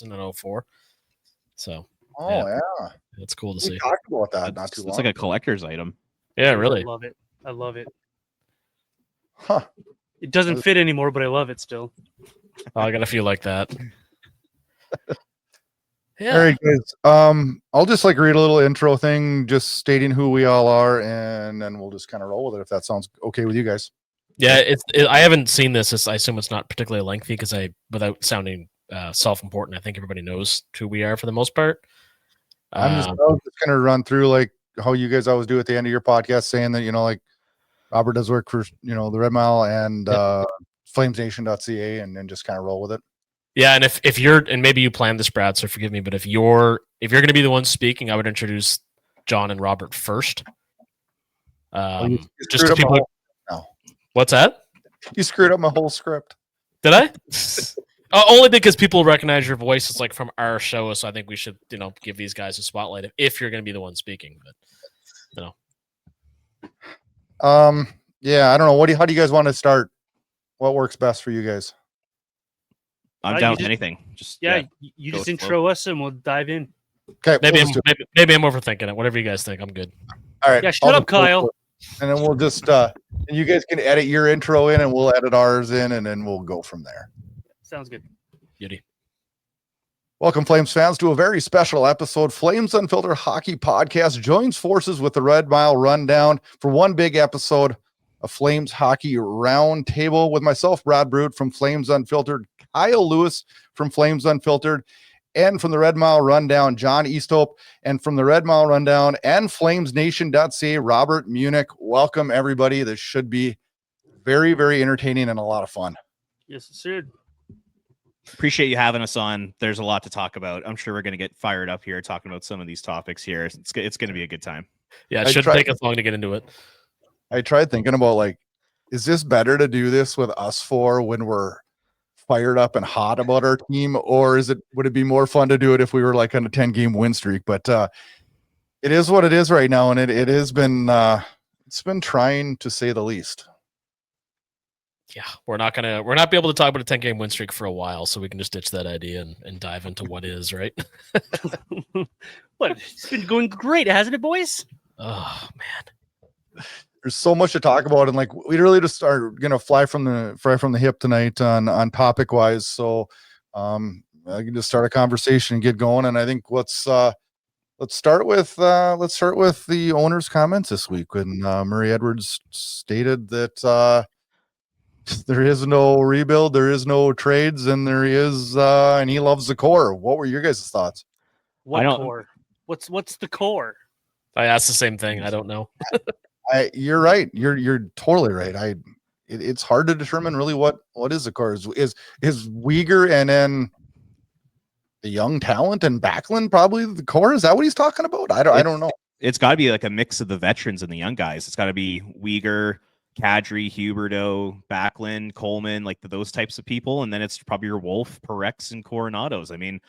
season in 04. So, yeah. It's cool to We see. talked about that not too long. It's like a collector's item. Yeah, really. I love it. Huh. It doesn't fit anymore, but I love it still. I got a few like that. All right, guys. I'll just read a little intro thing, just stating who we all are, and then we'll just kind of roll with it if that sounds okay with you guys. Yeah, I haven't seen this. I assume it's not particularly lengthy because without sounding self-important, I think everybody knows who we are for the most part. I was just going to run through how you guys always do at the end of your podcast, saying that Robert does work for the Red Mile and flamesnation.ca, and then just kind of roll with it. Yeah, and if you're, and maybe you planned this, Brad, so forgive me, but if you're going to be the one speaking, I would introduce John and Robert first. Just to people. What's that? You screwed up my whole script. Did I? Only because people recognize your voice is from our show, so I think we should, give these guys a spotlight if you're going to be the one speaking. But yeah, I don't know. How do you guys want to start? What works best for you guys? I'm down with anything. You just intro us and we'll dive in. Okay, maybe I'm overthinking it. Whatever you guys think, I'm good. All right. Yeah, shut up, Kyle. And then we'll just and you guys can edit your intro in, and we'll edit ours in, and then we'll go from there. Sounds good. Beauty. Welcome, Flames fans, to a very special episode. Flames Unfiltered Hockey Podcast joins forces with the Red Mile Rundown for one big episode of Flames Hockey Roundtable with myself, Brad Burud from Flames Unfiltered, Kyle Lewis from Flames Unfiltered, and from the Red Mile Rundown, John Easthope, and from the Red Mile Rundown and flamesnation.ca, Robert Munnich. Welcome, everybody. This should be very, very entertaining and a lot of fun. Yes, it should. Appreciate you having us on. There's a lot to talk about. I'm sure we're going to get fired up here talking about some of these topics here. It's going to be a good time. Yeah, it shouldn't take us long to get into it. I tried thinking about is this better to do this with us four when we're fired up and hot about our team, or would it be more fun to do it if we were on a 10-game win streak? But it is what it is right now, and it has been it's been trying, to say the least. Yeah, we're not be able to talk about a 10-game win streak for a while, so we can just ditch that idea and dive into what is, right? What? It's been going great, hasn't it, boys? Oh man. There's so much to talk about, and we really just are gonna fly from the hip tonight on topic wise. So I can just start a conversation and get going. And I think let's start with the owner's comments this week when Murray Edwards stated that there is no rebuild, there is no trades, and and he loves the core. What were your guys' thoughts? What core? What's the core? I asked the same thing. I don't know. You're right. You're totally right. It's hard to determine really what is the core. Is Weegar and then the young talent and Backlund probably the core? Is that what he's talking about? I don't know. It's got to be a mix of the veterans and the young guys. It's got to be Weegar, Kadri, Huberdeau, Backlund, Coleman, those types of people, and then it's probably your Wolf, Parex, and Coronados. I mean,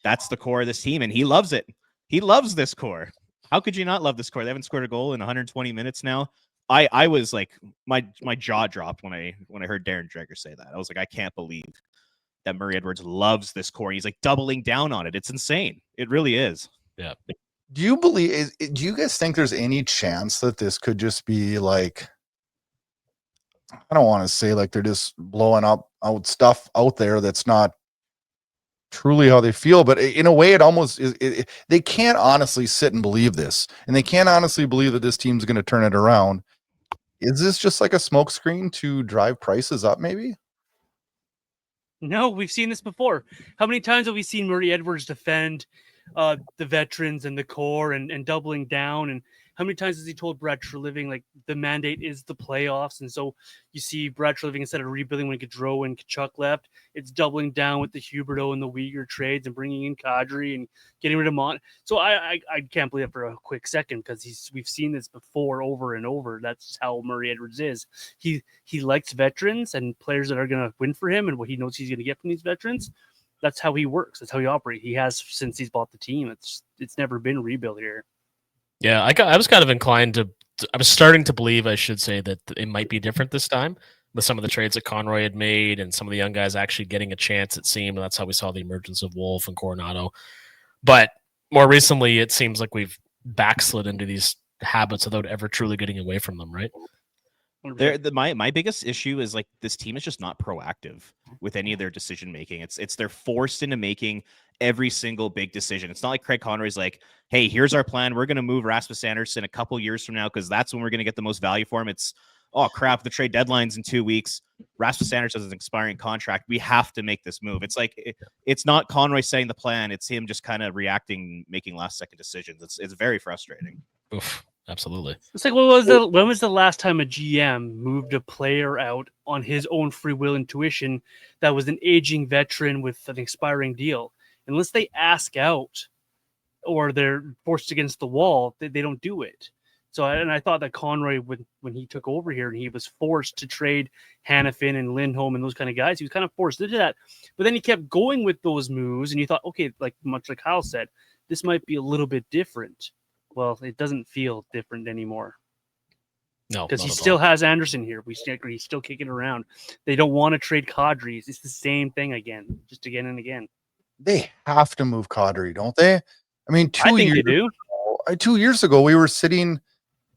that's the core of this team, and he loves it. He loves this core. How could you not love this core? They haven't scored a goal in 120 minutes now. I was my jaw dropped when I heard Darren Dreger say that. I was I can't believe that Murray Edwards loves this core. He's doubling down on it. It's insane. It really is. Yeah. Do you do you guys think there's any chance that this could just be I don't want to say they're just blowing out stuff out there that's not truly how they feel, but in a way it almost is. They can't honestly sit and believe this, and they can't honestly believe that this team's going to turn it around. Is this just a smokescreen to drive prices up maybe? No, we've seen this before. How many times have we seen Murray Edwards defend the veterans and the core and doubling down? And how many times has he told Brad Treliving the mandate is the playoffs? And so you see Brad Treliving, instead of rebuilding when Gaudreau and Kachuk left, it's doubling down with the Huberdeau and the Weegar trades and bringing in Kadri and getting rid of Mont. So I can't believe it for a quick second, because we've seen this before over and over. That's how Murray Edwards is. He likes veterans and players that are going to win for him and what he knows he's going to get from these veterans. That's how he works. That's how he operates. He has since he's bought the team. It's never been rebuild here. Yeah, I was kind of inclined to. I was starting to believe, I should say, that it might be different this time. with some of the trades that Conroy had made and some of the young guys actually getting a chance, it seemed. That's how we saw the emergence of Wolf and Coronado. But more recently, it seems like we've backslid into these habits without ever truly getting away from them, right? My biggest issue is like this team is just not proactive with any of their decision making. It's they're forced into making every single big decision. It's not like Craig Conroy's like, hey, here's our plan. We're going to move Rasmus Andersson a couple years from now because that's when we're going to get the most value for him. It's, oh crap, the trade deadline's in 2 weeks. Rasmus Andersson has an expiring contract. We have to make this move. It's like it's not Conroy setting the plan. It's him just kind of reacting, making last second decisions. It's very frustrating. Oof. Absolutely. It's like when was the last time a GM moved a player out on his own free will intuition that was an aging veteran with an expiring deal? Unless they ask out or they're forced against the wall, they don't do it. So, and I thought that Conroy, when he took over here and he was forced to trade Hannafin and Lindholm and those kind of guys, he was kind of forced to do that. But then he kept going with those moves, and you thought, okay, like much like Kyle said, this might be a little bit different. Well, it doesn't feel different anymore. No, because he still has Anderson here. He's still kicking around. They don't want to trade Kadri. It's the same thing again, just again and again. They have to move Kadri, don't they? I mean, I think they do. 2 years ago, we were sitting.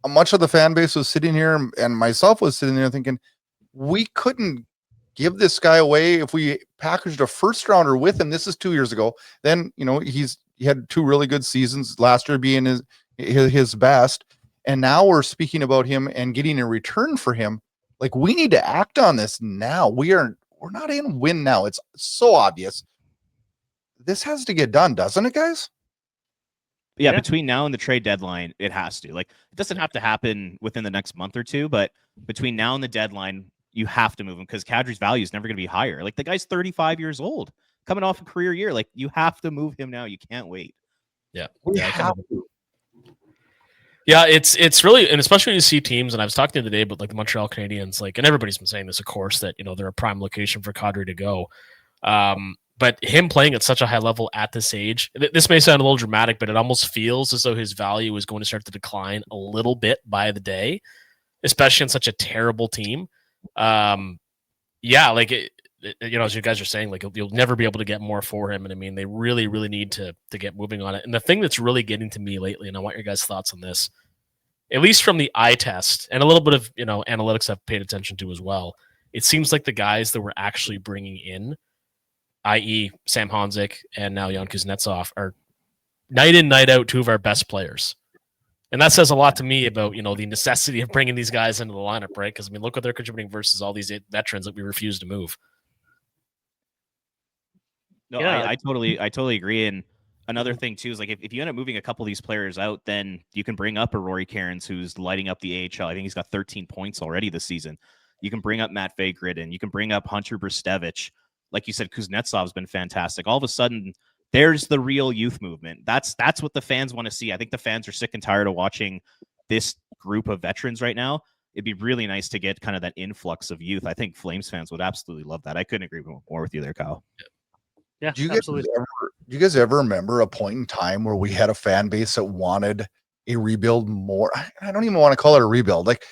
Much of the fan base was sitting here, and myself was sitting there thinking, we couldn't give this guy away if we packaged a first rounder with him. This is 2 years ago. Then he had 2 really good seasons. Last year being his best. And now we're speaking about him and getting a return for him. Like, we need to act on this now. We're not in win now. It's so obvious. This has to get done, doesn't it, guys? Yeah, between now and the trade deadline, it has to. Like, it doesn't have to happen within the next month or two, but between now and the deadline, you have to move him because Kadri's value is never going to be higher. Like, the guy's 35 years old, coming off a career year. Like, you have to move him now. You can't wait. Yeah. We have to. Yeah, it's really, and especially when you see teams, and I was talking the other day about like the Montreal Canadiens, like, and everybody's been saying this, of course, that they're a prime location for Kadri to go. But him playing at such a high level at this age, this may sound a little dramatic, but it almost feels as though his value is going to start to decline a little bit by the day, especially in such a terrible team. Yeah, like as you guys are saying, like you'll never be able to get more for him, and I mean they really, really need to get moving on it. And the thing that's really getting to me lately, and I want your guys' thoughts on this, at least from the eye test and a little bit of analytics I've paid attention to as well. It seems like the guys that we're actually bringing in, i.e. Sam Honzik and now Jan Kuznetsov, are night in, night out 2 of our best players. And that says a lot to me about, the necessity of bringing these guys into the lineup, right? Because, I mean, look what they're contributing versus all these veterans that we refuse to move. No, yeah. I totally agree. And another thing, too, is like if you end up moving a couple of these players out, then you can bring up a Rory Cairns who's lighting up the AHL. I think he's got 13 points already this season. You can bring up Matt Vagridden. You can bring up Hunter Brstevich. Like you said, Kuznetsov's been fantastic. All of a sudden, there's the real youth movement. That's what the fans want to see. I think the fans are sick and tired of watching this group of veterans right now. It'd be really nice to get kind of that influx of youth. I think Flames fans would absolutely love that. I couldn't agree more with you there, Kyle. Yeah, do absolutely. You guys ever remember a point in time where we had a fan base that wanted a rebuild more? I don't even want to call it a rebuild. Like,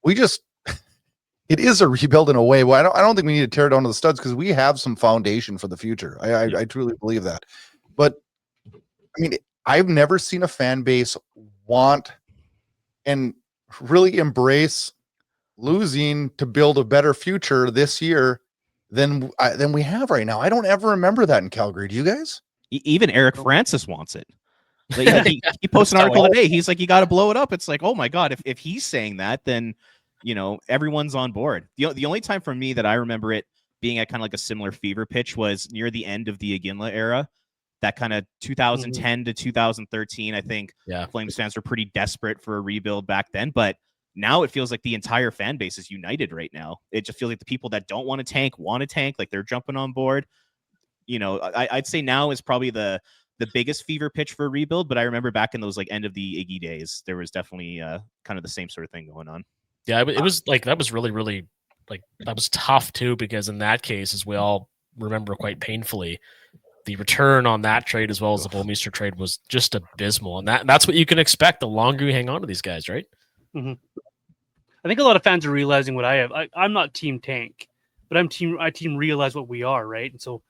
it is a rebuild in a way. Well, I don't think we need to tear down to the studs because we have some foundation for the future. I truly believe that. But I mean, I've never seen a fan base want and really embrace losing to build a better future this year than we have right now. I don't ever remember that in Calgary. Do you guys? Even Eric Francis wants it. Like, he posted an article today. He's like, you got to blow it up. It's like, oh my God, if he's saying that, then everyone's on board. The only time for me that I remember it being at kind of like a similar fever pitch was near the end of the Iginla era, that kind of 2010 to 2013. I think Flames fans were pretty desperate for a rebuild back then, but now it feels like the entire fan base is united right now. It just feels like the people that don't want to tank, like they're jumping on board. I'd say now is probably the biggest fever pitch for a rebuild, but I remember back in those like end of the Iggy days, there was definitely kind of the same sort of thing going on. Yeah, it was like that was really, really like that was tough too, because in that case, as we all remember quite painfully, the return on that trade as well as the Bolmeister trade was just abysmal. And that's what you can expect the longer you hang on to these guys, right? Mm-hmm. I I think a lot of fans are realizing what I have. I'm not team tank, but I team realize what we are, right? And so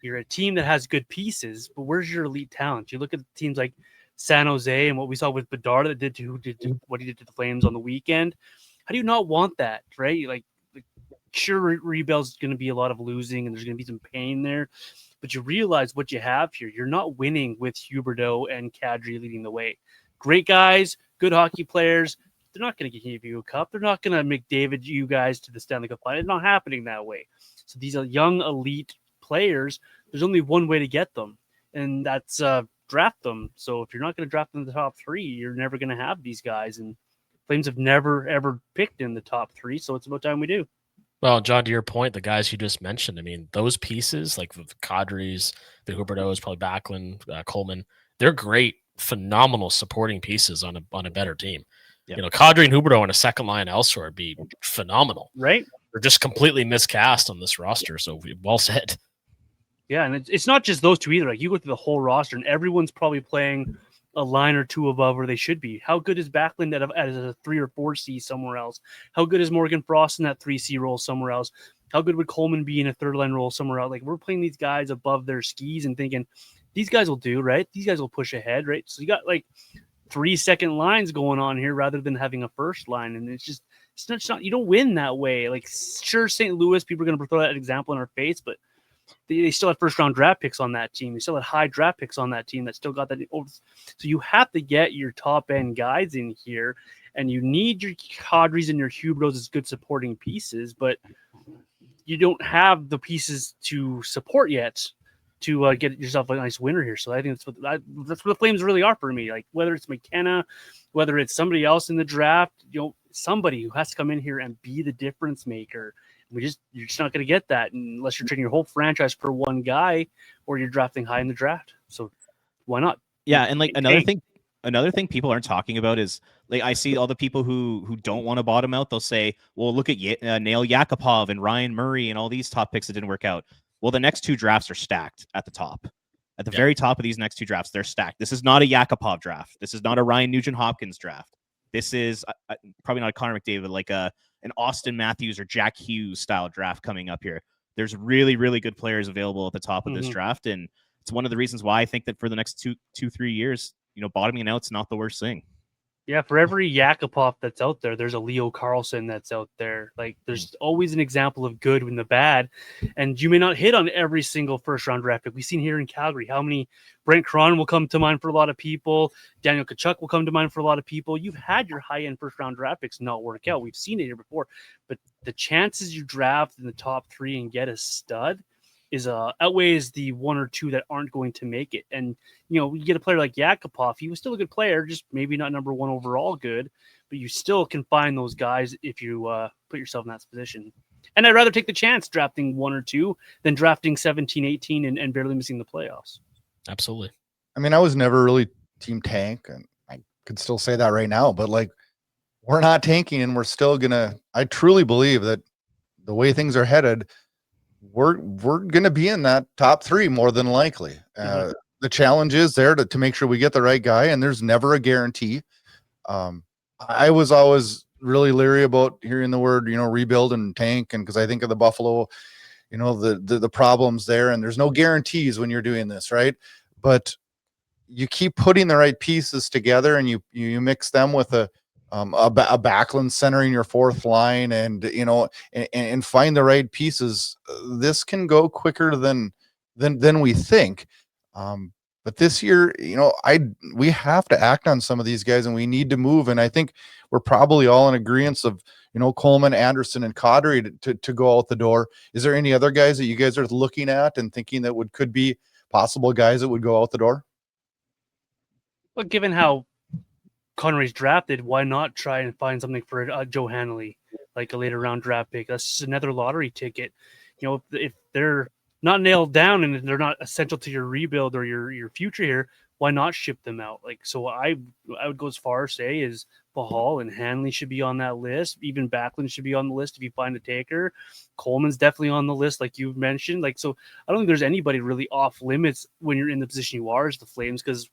you're a team that has good pieces, but where's your elite talent? You look at teams like San Jose and what we saw with Bedard that did what he did to the Flames on the weekend. How do you not want that, right? Like sure, rebuild's going to be a lot of losing and there's going to be some pain there, but you realize what you have here. You're not winning with Huberdeau and Kadri leading the way. Great guys, good hockey players. They're not going to give you a cup. They're not going to McDavid you guys to the Stanley Cup final. It's not happening that way. So these are young elite players. There's only one way to get them, and that's draft them. So if you're not going to draft them in the top 3, you're never going to have these guys. And Flames have never, ever picked in the top 3, so it's about time we do. Well, John, to your point, the guys you just mentioned, I mean, those pieces, like the Kadris, the Huberdeaus, probably Backlund, Coleman, they're great, phenomenal supporting pieces on a better team. Yeah. You know, Kadri and Huberdeau on a second line elsewhere would be phenomenal. Right? They're just completely miscast on this roster, so well said. Yeah, and it's not just those two either. Like you go through the whole roster, and everyone's probably playing a line or two above where they should be. How good is Backlund at a 3 or 4C somewhere else? How good is Morgan Frost in that 3C role somewhere else? How good would Coleman be in a third line role somewhere else? Like we're playing these guys above their skis and thinking these guys will do, right? These guys will push ahead, right? So you got like 3 second lines going on here rather than having a first line. And it's not you don't win that way. Like sure, St. Louis, people are going to throw that example in our face, but they still had first round draft picks on that team. They still had high draft picks on that team that still got that. So you have to get your top end guys in here, and you need your Kadris and your Huberdeaus as good supporting pieces, but you don't have the pieces to support yet to get yourself a nice winner here. So I think that's what the Flames really are for me. Like whether it's McKenna, whether it's somebody else in the draft, somebody who has to come in here and be the difference maker. You're just not going to get that unless you're trading your whole franchise for one guy or you're drafting high in the draft. So why not? Yeah, and like another thing people aren't talking about is like I see all the people who don't want to bottom out. They'll say, "Well, look at Nail Yakupov and Ryan Murray and all these top picks that didn't work out." Well, the next 2 drafts are stacked at the top. At the very top of these next 2 drafts, they're stacked. This is not a Yakupov draft. This is not a Ryan Nugent-Hopkins draft. This is probably not a Connor McDavid, like an Austin Matthews or Jack Hughes style draft coming up here. There's really, really good players available at the top of this draft. And it's one of the reasons why I think that for the next 2-3 years, bottoming out's not the worst thing. Yeah, for every Yakupov that's out there, there's a Leo Carlson that's out there. Like, there's always an example of good and the bad, and you may not hit on every single first-round draft pick. We've seen here in Calgary how many Brent Cron will come to mind for a lot of people. Daniel Tkachuk will come to mind for a lot of people. You've had your high-end first-round draft picks not work out. We've seen it here before, but the chances you draft in the top 3 and get a stud is outweighs the 1 or 2 that aren't going to make it. And you get a player like Yakupov, he was still a good player, just maybe not number 1 overall good, but you still can find those guys if you put yourself in that position. And I'd rather take the chance drafting 1 or 2 than drafting 17, 18 and barely missing the playoffs. Absolutely. I mean, I was never really team tank, and I could still say that right now, but like we're not tanking and we're still I truly believe that the way things are headed, we're going to be in that top 3 more than likely. The challenge is there to make sure we get the right guy, and there's never a guarantee. I was always really leery about hearing the word, rebuild and tank. And because I think of the Buffalo, the problems there, and there's no guarantees when you're doing this, right? But you keep putting the right pieces together, and you mix them with a Backlund centering your 4th line, and and find the right pieces. This can go quicker than we think. But this year, we have to act on some of these guys, and we need to move. And I think we're probably all in agreement of, Coleman, Anderson, and Kadri to go out the door. Is there any other guys that you guys are looking at and thinking that could be possible guys that would go out the door? Well, given how Conway's drafted, why not try and find something for Joe Hanley, like a later round draft pick? That's just another lottery ticket. If they're not nailed down and they're not essential to your rebuild or your future here, why not ship them out? Like, so I would go as far as say is Bahal and Hanley should be on that list. Even Backlund should be on the list if you find a taker. Coleman's definitely on the list, like you've mentioned. Like, so I don't think there's anybody really off limits when you're in the position you are as the Flames, because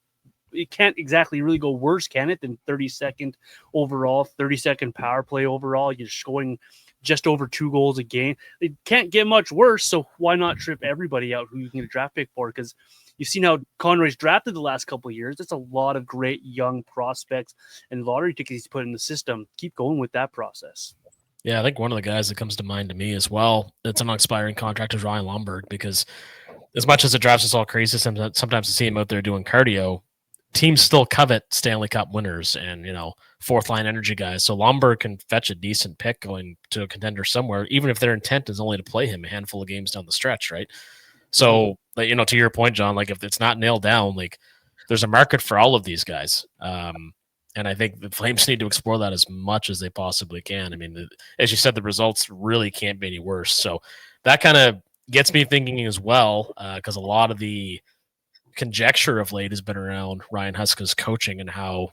it can't exactly really go worse, can it, than 32nd overall, 32nd power play overall. You're scoring just over 2 goals a game. It can't get much worse, so why not trip everybody out who you can get a draft pick for? Because you've seen how Conroy's drafted the last couple of years. That's a lot of great young prospects and lottery tickets he's put in the system. Keep going with that process. Yeah, I think one of the guys that comes to mind to me as well, that's an expiring contract, is Ryan Lomberg, because as much as it drives us all crazy sometimes to see him out there doing cardio, teams still covet Stanley Cup winners and, fourth line energy guys. So Lomberg can fetch a decent pick going to a contender somewhere, even if their intent is only to play him a handful of games down the stretch, right? So, to your point, John, like if it's not nailed down, like there's a market for all of these guys. And I think the Flames need to explore that as much as they possibly can. I mean, as you said, the results really can't be any worse. So that kind of gets me thinking as well, because a lot of the conjecture of late has been around Ryan Huska's coaching and how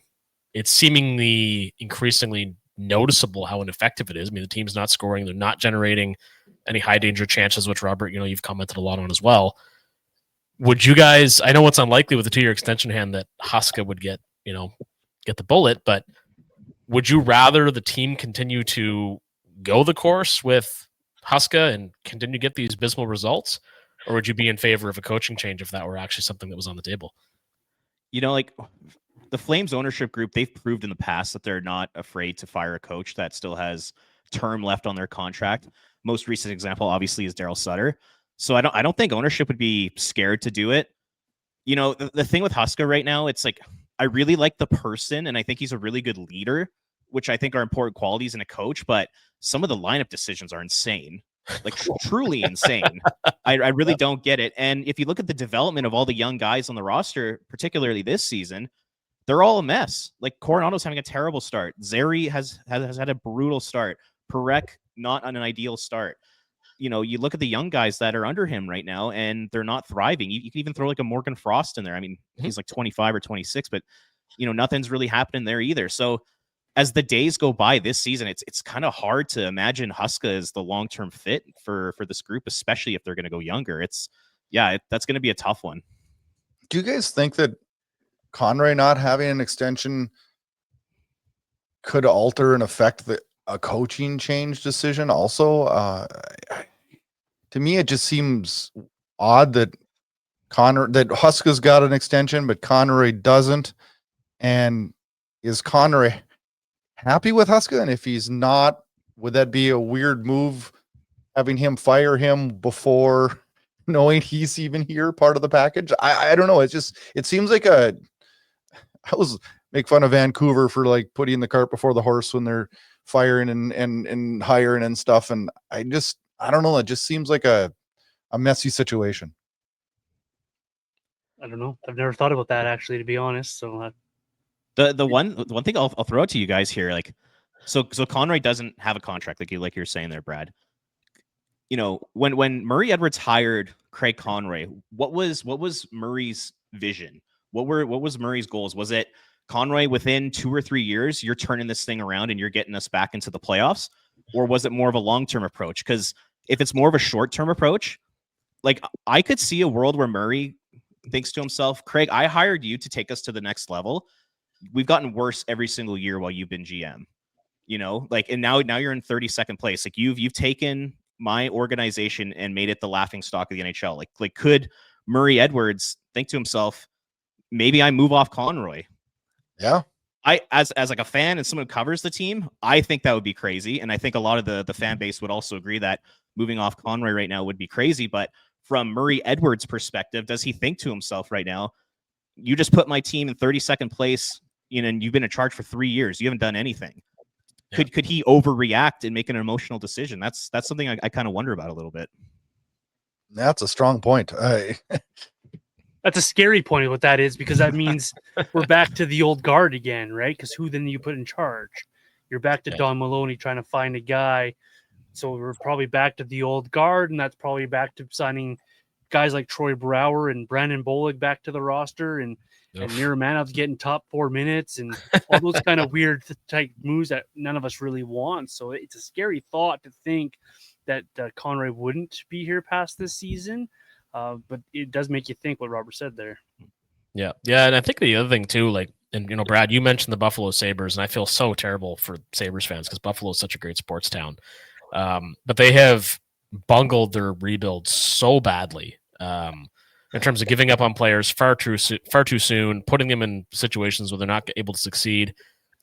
it's seemingly increasingly noticeable how ineffective it is. I mean, the team's not scoring. They're not generating any high danger chances, which, Robert, you've commented a lot on as well. Would you guys, I know it's unlikely with the 2-year extension hand that Huska would get the bullet, but would you rather the team continue to go the course with Huska and continue to get these abysmal results, or would you be in favor of a coaching change if that were actually something that was on the table? Like the Flames ownership group, they've proved in the past that they're not afraid to fire a coach that still has term left on their contract. Most recent example, obviously, is Daryl Sutter. So I don't think ownership would be scared to do it. The thing with Huska right now, it's like, I really like the person, and I think he's a really good leader, which I think are important qualities in a coach, but some of the lineup decisions are insane, like truly insane. I really don't get it. And if you look at the development of all the young guys on the roster, particularly this season, they're all a mess. Like Coronado's having a terrible start. Zary has had a brutal start. Perek, not on an ideal start. You look at the young guys that are under him right now, and they're not thriving. You can even throw like a Morgan Frost in there. I mean, he's like 25 or 26, but nothing's really happening there either. So as the days go by this season, it's kind of hard to imagine Huska is the long-term fit for this group, especially if they're going to go younger. That's going to be a tough one. Do you guys think that Conroy not having an extension could alter and affect a coaching change decision also? To me, it just seems odd that Huska's got an extension, but Conroy doesn't. And is Conroy happy with Huska? And if he's not, would that be a weird move, having him fire him before knowing he's even here, part of the package? I don't know. It seems like I was make fun of Vancouver for like putting the cart before the horse when they're firing and hiring and stuff. And I don't know. It just seems like a messy situation. I don't know. I've never thought about that, actually, to be honest. So the one thing I'll throw out to you guys here, like, so Conroy doesn't have a contract, like you're saying there, Brad. When Murray Edwards hired Craig Conroy, what was Murray's vision? What was Murray's goals? Was it Conroy, within 2 or 3 years, you're turning this thing around and you're getting us back into the playoffs? Or was it more of a long-term approach? Because if it's more of a short-term approach, like I could see a world where Murray thinks to himself, Craig, I hired you to take us to the next level. We've gotten worse every single year while you've been GM, and now you're in 32nd place. Like you've taken my organization and made it the laughing stock of the NHL. Like could Murray Edwards think to himself, maybe I move off Conroy? Yeah. I, as like a fan and someone who covers the team, I think that would be crazy. And I think a lot of the fan base would also agree that moving off Conroy right now would be crazy. But from Murray Edwards' perspective, does he think to himself right now, you just put my team in 32nd place, and you've been in charge for 3 years. You haven't done anything. Yeah. Could he overreact and make an emotional decision? That's something I kind of wonder about a little bit. That's a strong point. That's a scary point of what that is, because that means we're back to the old guard again, right? Because who then you put in charge? You're back to Don Maloney trying to find a guy. So we're probably back to the old guard, and that's probably back to signing guys like Troy Brouwer and Brandon Bollig back to the roster, and Miromanov's getting top 4 minutes and all those kind of weird type moves that none of us really want. So it's a scary thought to think that Conroy wouldn't be here past this season. But it does make you think what Robert said there. Yeah. Yeah. And I think the other thing too, like, and Brad, you mentioned the Buffalo Sabres, and I feel so terrible for Sabres fans because Buffalo is such a great sports town. But they have bungled their rebuild so badly in terms of giving up on players far too soon, putting them in situations where they're not able to succeed.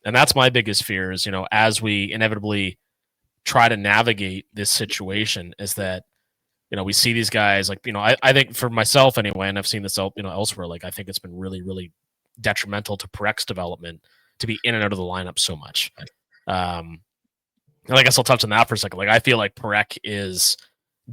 And that's my biggest fear is, as we inevitably try to navigate this situation, is that we see these guys like, I think for myself anyway, and I've seen this elsewhere, like I think it's been really, really detrimental to Parek's development to be in and out of the lineup so much. And I guess I'll touch on that for a second. Like I feel like Parek is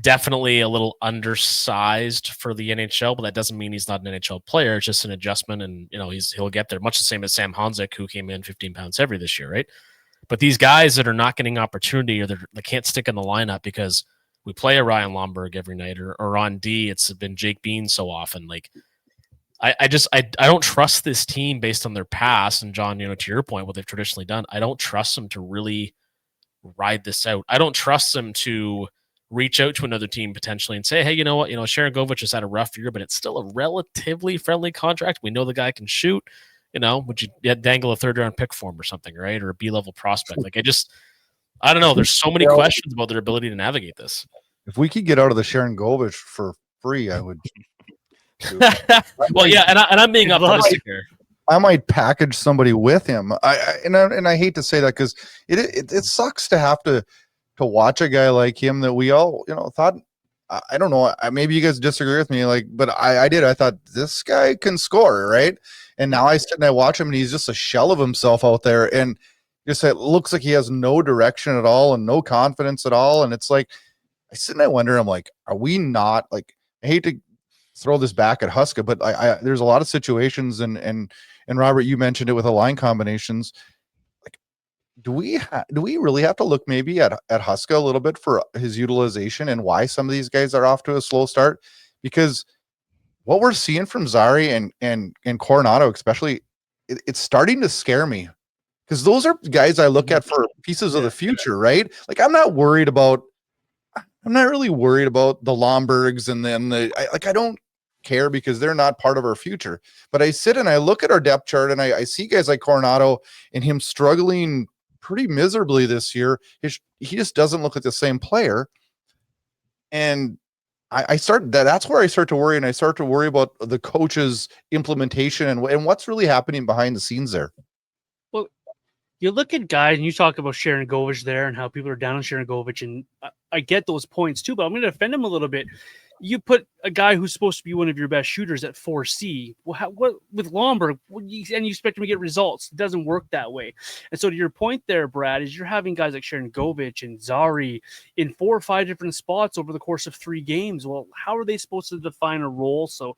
definitely a little undersized for the NHL, but that doesn't mean he's not an NHL player. It's just an adjustment, and he'll get there. Much the same as Sam Honzik, who came in 15 pounds heavier this year, right? But these guys that are not getting opportunity or they can't stick in the lineup because we play a Ryan Lomberg every night, or on D, it's been Jake Bean so often. Like, I don't trust this team based on their past. And John, to your point, what they've traditionally done, I don't trust them to really ride this out. I don't trust them to reach out to another team potentially and say, hey, you know what? Sharon Govich has had a rough year, but it's still a relatively friendly contract. We know the guy can shoot. Would you dangle a third-round pick for him or something, right? Or a B-level prospect? Like, I don't know. There's so many questions about their ability to navigate this. If we could get out of the Sharon Govich for free, I would. Well, yeah, and I'm being optimistic here. I might package somebody with him. I hate to say that because it sucks to have to watch a guy like him that we all thought. I don't know. Maybe you guys disagree with me, but I did. I thought this guy can score, right? And now I sit and I watch him, and he's just a shell of himself out there, and just it looks like he has no direction at all and no confidence at all. And it's like I sit and I wonder. I'm like, are we not like? I hate to throw this back at Huska, but there's a lot of situations, and Robert, you mentioned it with the line combinations. Like, do we really have to look maybe at Huska a little bit for his utilization and why some of these guys are off to a slow start? Because what we're seeing from Zari and Coronado, especially, it's starting to scare me because those are guys I look at for pieces of the future, right? Like I'm not really worried about the Lombergs and then I don't care because they're not part of our future. But I sit and I look at our depth chart and I see guys like Coronado and him struggling pretty miserably this year. He just doesn't look like the same player. And that's where I start to worry, and I start to worry about the coach's implementation and what's really happening behind the scenes there. Well, you look at guys and you talk about Sharon Govich there and how people are down on Sharon Govich, and I get those points too, but I'm going to defend him a little bit. You put a guy who's supposed to be one of your best shooters at 4C. Well, what with Lomberg, and you expect him to get results? It doesn't work that way. And so, to your point there, Brad, is you're having guys like Sharon Govich and Zari in 4 or 5 different spots over the course of 3 games. Well, how are they supposed to define a role? So,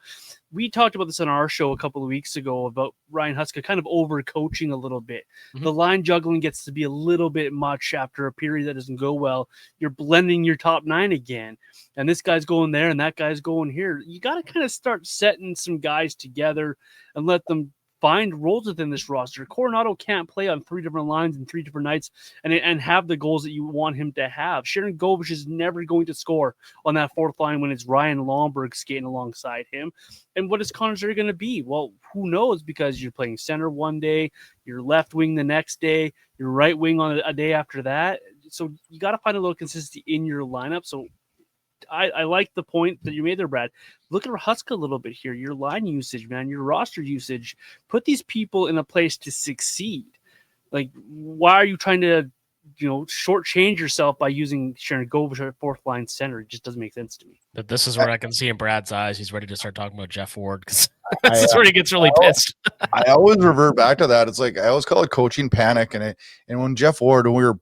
we talked about this on our show a couple of weeks ago about Ryan Huska kind of overcoaching a little bit. Mm-hmm. The line juggling gets to be a little bit much after a period that doesn't go well. You're blending your top 9 again, and this guy's going there and that guy's going here. You got to kind of start setting some guys together and let them find roles within this roster. Coronado can't play on 3 different lines and 3 different nights and have the goals that you want him to have. Sharon Govich is never going to score on that 4th line when it's Ryan Lomberg skating alongside him. And what is Connor Zary going to be? Well, who knows, because you're playing center one day, you're left wing the next day, you're right wing on a day after that. So you got to find a little consistency in your lineup. So I like the point that you made there, Brad. Look at Huska a little bit here. Your line usage, man, your roster usage. Put these people in a place to succeed. Like, why are you trying to, shortchange yourself by using Sharon Govich at 4th line center? It just doesn't make sense to me. But this is where I can see in Brad's eyes, he's ready to start talking about Jeff Ward because this is where he gets really pissed. I always revert back to that. It's like I always call it coaching panic, and when Jeff Ward, when we were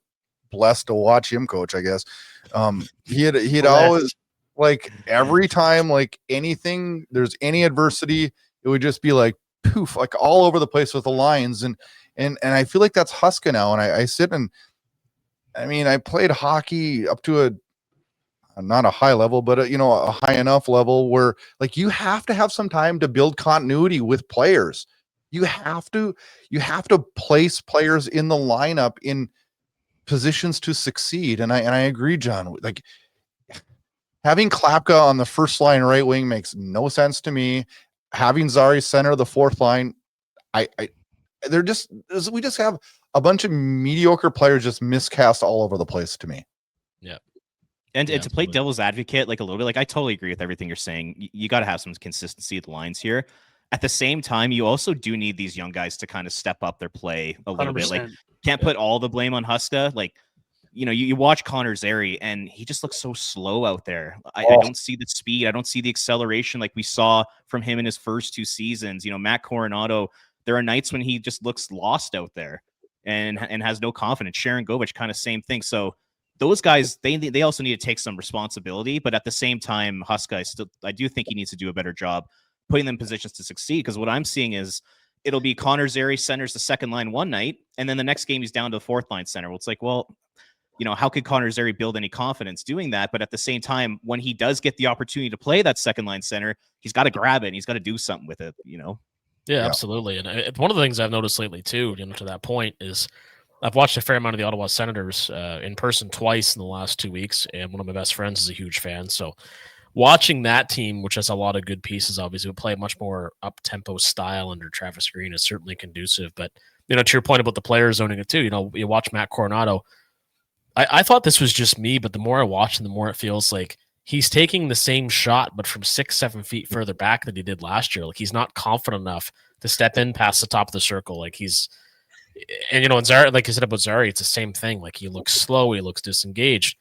blessed to watch him coach, I guess. He'd always, like, every time, like, anything, there's any adversity, it would just be like poof, like all over the place with the lines. And I feel like that's Huska now. And I sit and, I mean, I played hockey up to not a high level, but a high enough level where, like, you have to have some time to build continuity with players. You have to place players in the lineup in positions to succeed. And I agree, John. Like, having Klapka on the first line right wing makes no sense to me. having Zari center the fourth line, we just have a bunch of mediocre players just miscast all over the place to me. Yeah. And to play absolutely. devil's advocate, like a little bit, like I totally agree with everything you're saying. You got to have some consistency of the lines here. At the same time, you also do need these young guys to kind of step up their play a little bit. Like, 100%. can't put all the blame on Huska. Like, you watch Connor Zary, and he just looks so slow out there. I don't see the speed. I don't see the acceleration like we saw from him in his first 2 seasons. Matt Coronado, there are nights when he just looks lost out there and has no confidence. Sharon Govich, kind of same thing. So those guys, they also need to take some responsibility. But at the same time, Huska, I do think he needs to do a better job putting them in positions to succeed. Because what I'm seeing is it'll be Connor Zary centers the second line one night, and then the next game he's down to the fourth line center. Well, it's like, well, how could Connor Zary build any confidence doing that? But at the same time, when he does get the opportunity to play that second line center, he's got to grab it and he's got to do something with it, Yeah, absolutely. And one of the things I've noticed lately too, to that point, is I've watched a fair amount of the Ottawa Senators in person twice in the last 2 weeks, and one of my best friends is a huge fan. So watching that team, which has a lot of good pieces, obviously would play a much more up-tempo style under Travis Green, is certainly conducive. But, to your point about the players owning it too, you watch Matt Coronado. I thought this was just me, but the more I watch him, the more it feels like he's taking the same shot, but from 6-7 feet further back than he did last year. Like, he's not confident enough to step in past the top of the circle. Like, and Zari, like you said about Zari, it's the same thing. Like, he looks slow, he looks disengaged.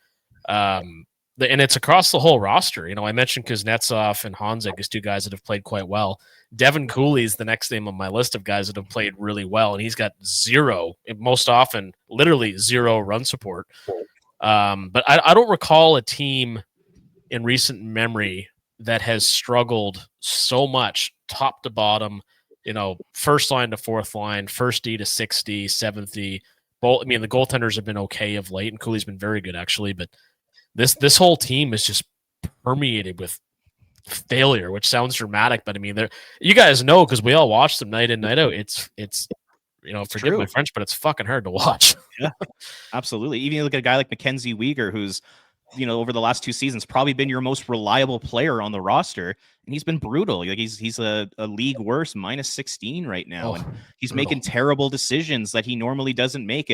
And it's across the whole roster. I mentioned Kuznetsov and Honzek as 2 guys that have played quite well. Devin Cooley is the next name on my list of guys that have played really well, and he's got most often, literally 0 run support. But I don't recall a team in recent memory that has struggled so much top to bottom, first line to fourth line, first D to 6D, 7th D. Well, the goaltenders have been okay of late, and Cooley's been very good actually, but this whole team is just permeated with failure, which sounds dramatic, but you guys know, because we all watch them night in, night out. It's forgive my French, but it's fucking hard to watch. Yeah, absolutely. Even you look at a guy like Mackenzie Weegar, who's over the last 2 seasons probably been your most reliable player on the roster, and he's been brutal. Like, he's a league worse -16 right now, and he's making terrible decisions that he normally doesn't make.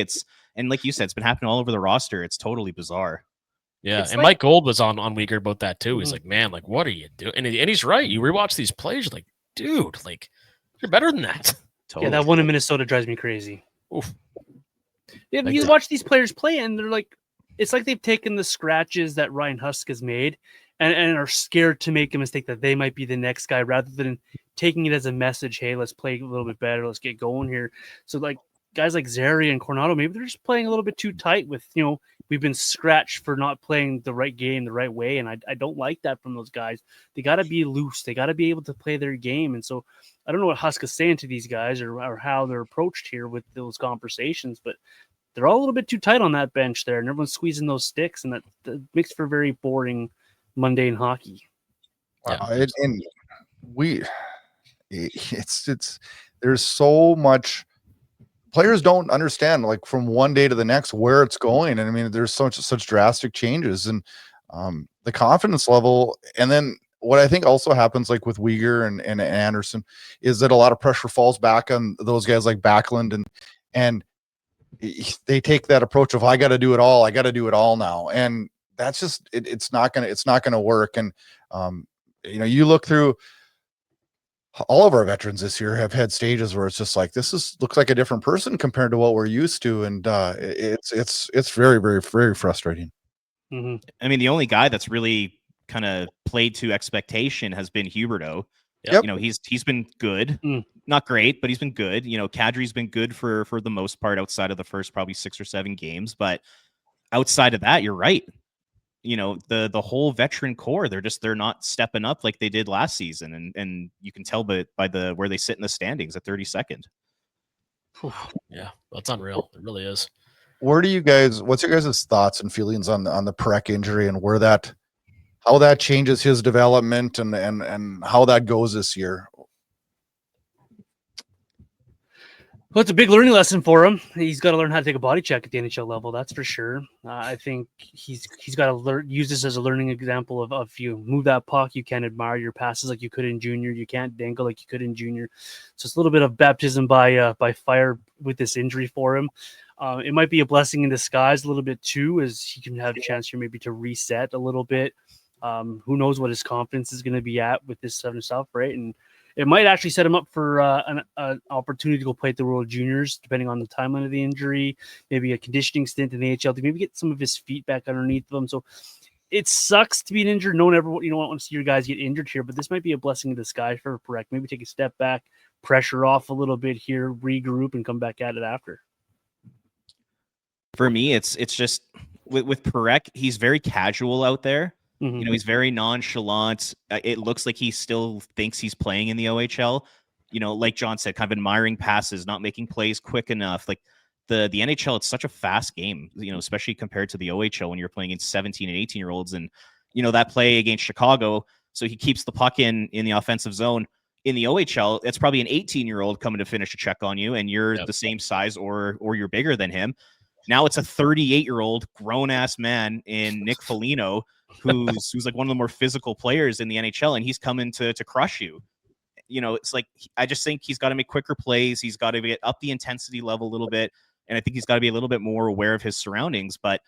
And like you said, it's been happening all over the roster. It's totally bizarre. Yeah, and Mike Gold was on Weegar about that too. He's like, man, like, what are you doing? And he's right. You rewatch these plays, you're like, dude, like, you're better than that. Totally. Yeah, that one in Minnesota drives me crazy. Oof. Yeah, you watch these players play, and they're like, it's like they've taken the scratches that Ryan Husk has made and are scared to make a mistake that they might be the next guy, rather than taking it as a message. Hey, let's play a little bit better. Let's get going here. So, like, guys like Zary and Coronado, maybe they're just playing a little bit too tight with, we've been scratched for not playing the right game the right way. And I don't like that from those guys. They got to be loose. They got to be able to play their game. And so I don't know what Husk is saying to these guys or how they're approached here with those conversations, but they're all a little bit too tight on that bench there, and everyone's squeezing those sticks, and that makes for very boring, mundane hockey. There's so much. Players don't understand, like, from one day to the next where it's going, and there's such drastic changes, and the confidence level. And then what I think also happens, like with Weegar and Anderson, is that a lot of pressure falls back on those guys like Backlund, and they take that approach of, I got to do it all now, and that's just it's not gonna work. And you look through all of our veterans this year have had stages where it's just like, looks like a different person compared to what we're used to, and it's very, very, very frustrating. Mm-hmm. The only guy that's really kind of played to expectation has been Huberdeau. Yep. He's been good, not great, but he's been good. Kadri's been good for the most part outside of the first probably 6 or 7 games, but outside of that, you're right. The whole veteran core, they're not stepping up like they did last season, and you can tell by where they sit in the standings at 32nd. Yeah, that's unreal. It really is. What's your guys' thoughts and feelings on the Perek injury, and how that changes his development and how that goes this year? Well, it's a big learning lesson for him. He's got to learn how to take a body check at the NHL level. That's for sure. I think he's got to use this as a learning example of if you move that puck, you can't admire your passes like you could in junior. You can't dangle like you could in junior. So it's a little bit of baptism by fire with this injury for him. It might be a blessing in disguise a little bit too, as he can have a chance here maybe to reset a little bit. Who knows what his confidence is going to be at with this stuff, right? And it might actually set him up for an opportunity to go play at the World Juniors, depending on the timeline of the injury, maybe a conditioning stint in the AHL to maybe get some of his feet back underneath them. So it sucks to be an injured. No one ever, don't want to see your guys get injured here, but this might be a blessing in disguise for Perek. Maybe take a step back, pressure off a little bit here, regroup, and come back at it after. For me, it's just with Perek, he's very casual out there. Mm-hmm. You know, he's very nonchalant. It looks like he still thinks he's playing in the OHL. You know, like John said, kind of admiring passes, not making plays quick enough. Like the NHL, it's such a fast game, you know, especially compared to the OHL when you're playing against 17 and 18-year-olds. And, you know, that play against Chicago, so he keeps the puck in the offensive zone. In the OHL, it's probably an 18-year-old coming to finish a check on you, and you're the same size or you're bigger than him. Now it's a 38-year-old grown-ass man in Nick Foligno who's like one of the more physical players in the NHL, and he's coming to crush you. You know, it's like, I just think he's got to make quicker plays. He's got to get up the intensity level a little bit, and I think he's got to be a little bit more aware of his surroundings. But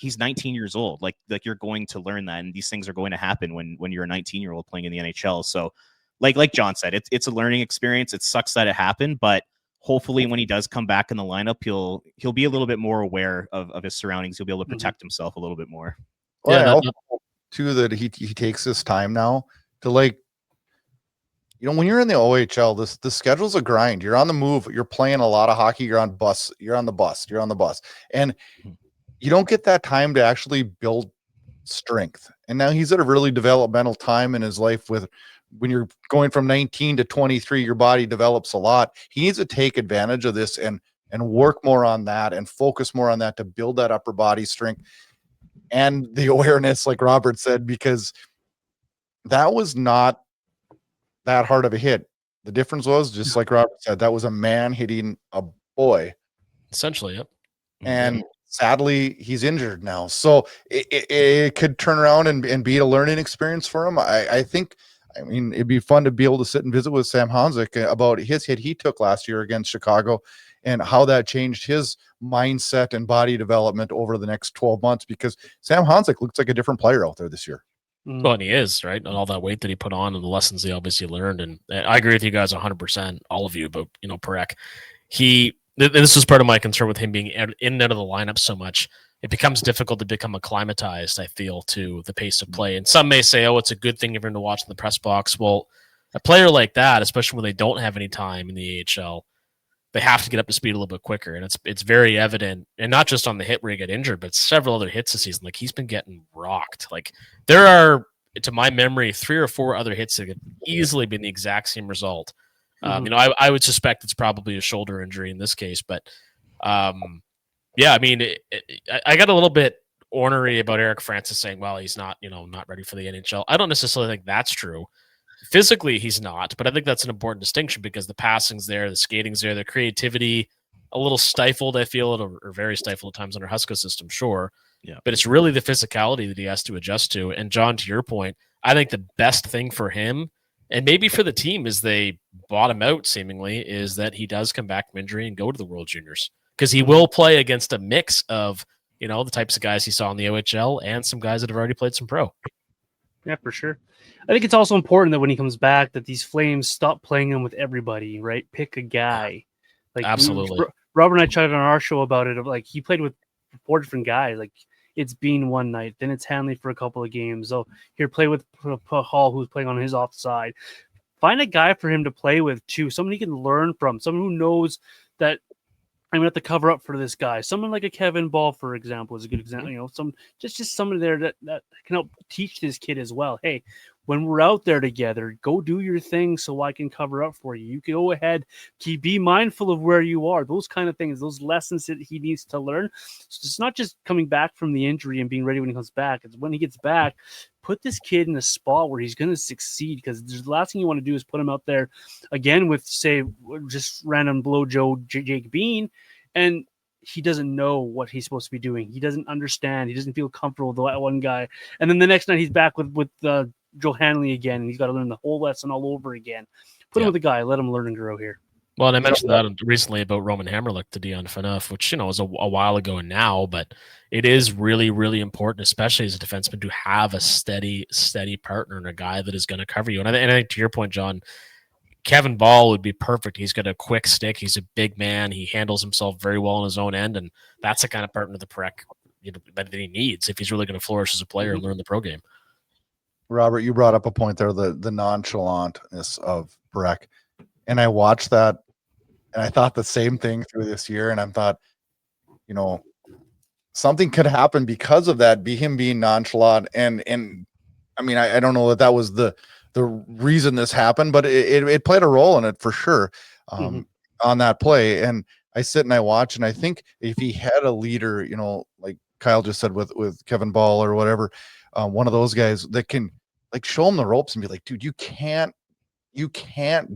he's 19 years old. Like you're going to learn that, and these things are going to happen when you're a 19-year-old playing in the NHL. So, like John said, it's a learning experience. It sucks that it happened, but hopefully when he does come back in the lineup, he'll be a little bit more aware of his surroundings. He'll be able to protect himself a little bit more. Well, I also hope too that he takes this time now to, like, you know, when you're in the OHL, the schedule's a grind. You're on the move. You're playing a lot of hockey. You're on the bus, and you don't get that time to actually build strength. And now he's at a really developmental time in his life with, when you're going from 19 to 23, your body develops a lot. He needs to take advantage of this and work more on that and focus more on that to build that upper body strength and the awareness, like Robert said, because that was not that hard of a hit. The difference was, just like Robert said, that was a man hitting a boy. Essentially, yep. And sadly, he's injured now. So it could turn around and be a learning experience for him. I think, I mean, it'd be fun to be able to sit and visit with Sam Honzik about his hit he took last year against Chicago and how that changed his mindset and body development over the next 12 months, because Sam Honzik looks like a different player out there this year. Well, and he is, right? And all that weight that he put on and the lessons he obviously learned. And I agree with you guys 100%, all of you, but, you know, Perek, this is part of my concern with him being in and out of the lineup so much. It becomes difficult to become acclimatized, I feel, to the pace of play. And some may say, oh, it's a good thing for him to watch in the press box. Well, a player like that, especially when they don't have any time in the AHL, they have to get up to speed a little bit quicker. And it's very evident, and not just on the hit where he got injured, but several other hits this season. Like, he's been getting rocked. Like, there are, to my memory, 3 or 4 other hits that could easily been the exact same result. You know, I would suspect it's probably a shoulder injury in this case, but yeah, I mean, I got a little bit ornery about Eric Francis saying, well, he's not, you know, not ready for the NHL. I don't necessarily think that's true. Physically, he's not, but I think that's an important distinction because the passing's there, the skating's there, the creativity, a little stifled, I feel, or very stifled at times under Husko system, sure. Yeah. But it's really the physicality that he has to adjust to. And John, to your point, I think the best thing for him, and maybe for the team as they bottom out seemingly, is that he does come back from injury and go to the World Juniors. Because he will play against a mix of, you know, the types of guys he saw in the OHL and some guys that have already played some pro. Yeah, for sure. I think it's also important that when he comes back, that these Flames stop playing him with everybody, right? Pick a guy. Like, absolutely. Robert and I chatted on our show about it. Of like, he played with 4 different guys. Like, it's Bean one night, then it's Hanley for a couple of games. So here, play with Hall, who's playing on his offside. Find a guy for him to play with too. Someone he can learn from. Someone who knows that I'm gonna have to cover up for this guy. Someone like a Kevin Ball, for example, is a good example. You know, just somebody there that can help teach this kid as well. Hey, when we're out there together, go do your thing so I can cover up for you. You can go ahead, be mindful of where you are. Those kind of things, those lessons that he needs to learn. So it's not just coming back from the injury and being ready when he comes back. It's when he gets back, put this kid in a spot where he's going to succeed, because the last thing you want to do is put him out there again with, say, just random blow Joe Jake Bean, and he doesn't know what he's supposed to be doing. He doesn't understand. He doesn't feel comfortable with that one guy. And then the next night he's back with Joe Hanley again, and he's got to learn the whole lesson all over again. Put him with the guy, let him learn and grow here. Well, and I mentioned that recently about Roman Hammerlick to Dion Phaneuf, which, is a while ago now, but it is really, really important, especially as a defenseman, to have a steady partner and a guy that is going to cover you. And I think to your point, John, Kevin Ball would be perfect. He's got a quick stick. He's a big man. He handles himself very well on his own end, and that's the kind of partner the Perek that he needs if he's really going to flourish as a player and learn the pro game. Robert, you brought up a point there, the nonchalantness of Perek. And I watched that, and I thought the same thing through this year. And I thought, something could happen because of that, him being nonchalant. And I mean, I don't know that was the reason this happened, but it played a role in it for sure on that play. And I sit and I watch, and I think if he had a leader, like Kyle just said with Kevin Ball or whatever, one of those guys that can like show him the ropes and be like, dude, you can't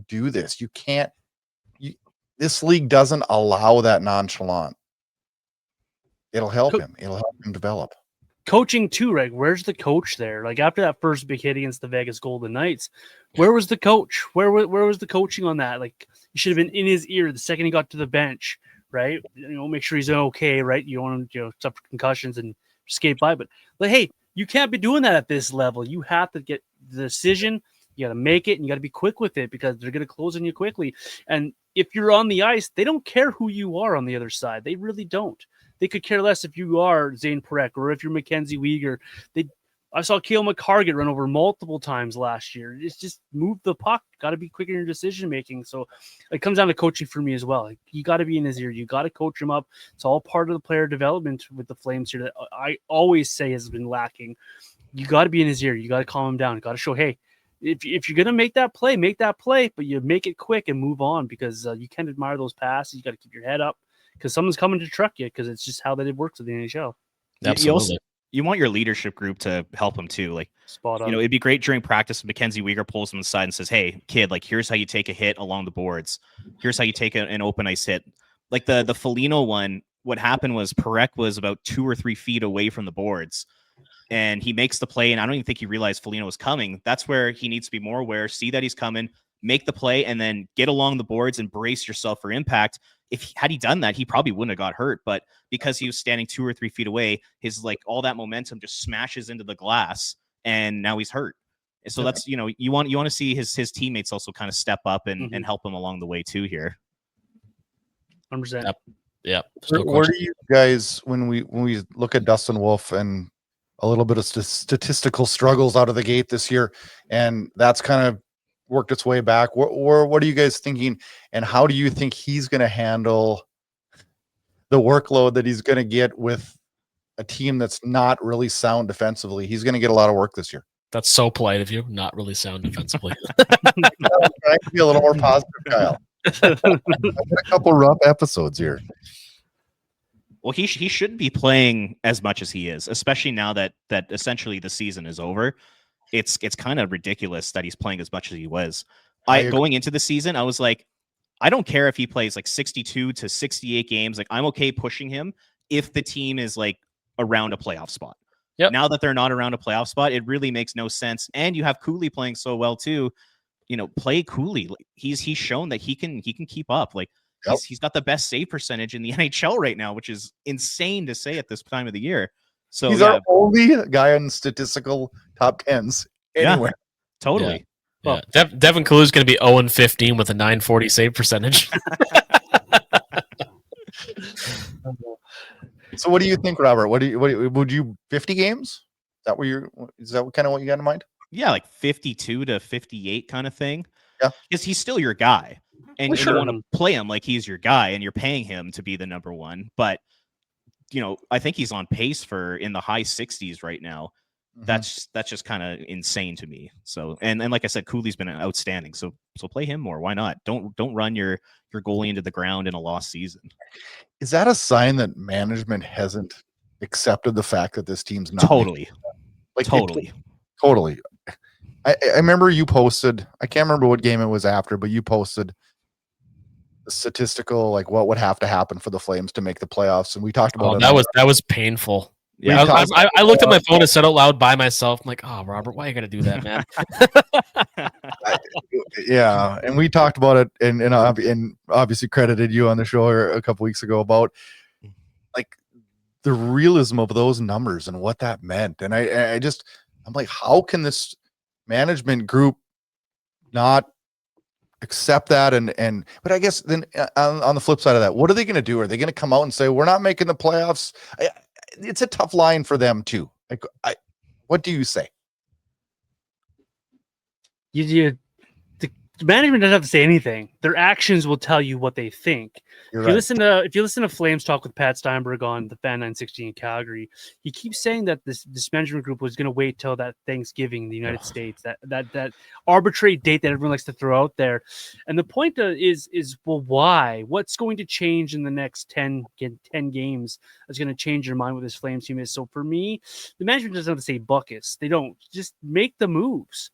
do this. This league doesn't allow that nonchalant. It'll help him. It'll help him develop. Coaching too, right? Where's the coach there? Like after that first big hit against the Vegas Golden Knights, where was the coach? Where was the coaching on that? Like you should have been in his ear the second he got to the bench, right? Make sure he's okay, right? You want him to suffer concussions and skate by, but like, hey, you can't be doing that at this level. You have to get the decision. You got to make it, and you got to be quick with it, because they're going to close on you quickly. And if you're on the ice, they don't care who you are on the other side. They really don't. They could care less if you are Zane Perek or if you're Mackenzie Weegar. I saw Cale McCarr get run over multiple times last year. It's just move the puck. Got to be quicker in your decision making. So it comes down to coaching for me as well. Like, you got to be in his ear. You got to coach him up. It's all part of the player development with the Flames here that I always say has been lacking. You got to be in his ear. You got to calm him down. You got to show, hey, if you're going to make that play, but you make it quick and move on, because you can't admire those passes. You got to keep your head up, because someone's coming to truck you, because it's just how that it works with the NHL. Absolutely. You want your leadership group to help him too. Like, spot on. It'd be great during practice if Mackenzie Weegar pulls him aside and says, hey, kid, like, here's how you take a hit along the boards. Here's how you take an open ice hit. Like the Foligno one, what happened was Perek was about 2 or 3 feet away from the boards, and he makes the play, and I don't even think he realized Foligno was coming. That's where he needs to be more aware, see that he's coming, make the play, and then get along the boards and brace yourself for impact. Had he done that, he probably wouldn't have got hurt, but because he was standing 2 or 3 feet away, his all that momentum just smashes into the glass, and now he's hurt. So that's you want to see his teammates also kind of step up and help him along the way too here. 100%. Yeah. Where do you guys, when we look at Dustin Wolf and a little bit of statistical struggles out of the gate this year, and that's kind of worked its way back, what are you guys thinking, and how do you think he's going to handle the workload that he's going to get with a team that's not really sound defensively? He's going to get a lot of work this year. That's so polite of you. Not really sound defensively. I can be a little more positive, Kyle. I've had a couple rough episodes here. Well, he shouldn't be playing as much as he is, especially now that essentially the season is over. It's kind of ridiculous that he's playing as much as he was. Going into the season, I was like, I don't care if he plays like 62 to 68 games. Like, I'm okay pushing him if the team is like around a playoff spot. Yep. Now that they're not around a playoff spot, it really makes no sense. And you have Cooley playing so well too. Play Cooley. He's shown that he can keep up. Like, he's got the best save percentage in the NHL right now, which is insane to say at this time of the year. So he's our only guy in statistical top 10s anywhere. Yeah, totally. Yeah. Devin Kalu is going to be 0-15 with a 940 save percentage. So what do you think, Robert? Would you 50 games? Is that kind of what you got in mind? Yeah, like 52 to 58 kind of thing. Yeah. Because he's still your guy. And sure. you want to play him like he's your guy, and you're paying him to be the number one. But, I think he's on pace for in the high 60s right now. that's just kind of insane to me. So and like I said, Cooley's been outstanding. So play him more. Why not? Don't run your goalie into the ground in a lost season. Is that a sign that management hasn't accepted the fact that this team's not Totally. Totally. I remember you posted, I can't remember what game it was after, but you posted the statistical, like what would have to happen for the Flames to make the playoffs. And we talked about that was painful. Yeah, I looked at my phone and said out loud by myself, I'm like, oh, Robert, why are you going to do that, man? Yeah. And we talked about it and obviously credited you on the show a couple weeks ago about like the realism of those numbers and what that meant. And I'm like, how can this management group not accept that? But I guess then on the flip side of that, what are they going to do? Are they going to come out and say, we're not making the playoffs? It's a tough line for them too. Like, what do you say? The management doesn't have to say anything. Their actions will tell you what they think. If you listen to Flames talk with Pat Steinberg on the Fan 960 in Calgary, he keeps saying that this management group was going to wait till that Thanksgiving in the United States, that arbitrary date that everyone likes to throw out there. And the point is well, why? What's going to change in the next 10 games that's going to change your mind what this Flames team is? So for me, the management doesn't have to say buckets. They don't. Just make the moves.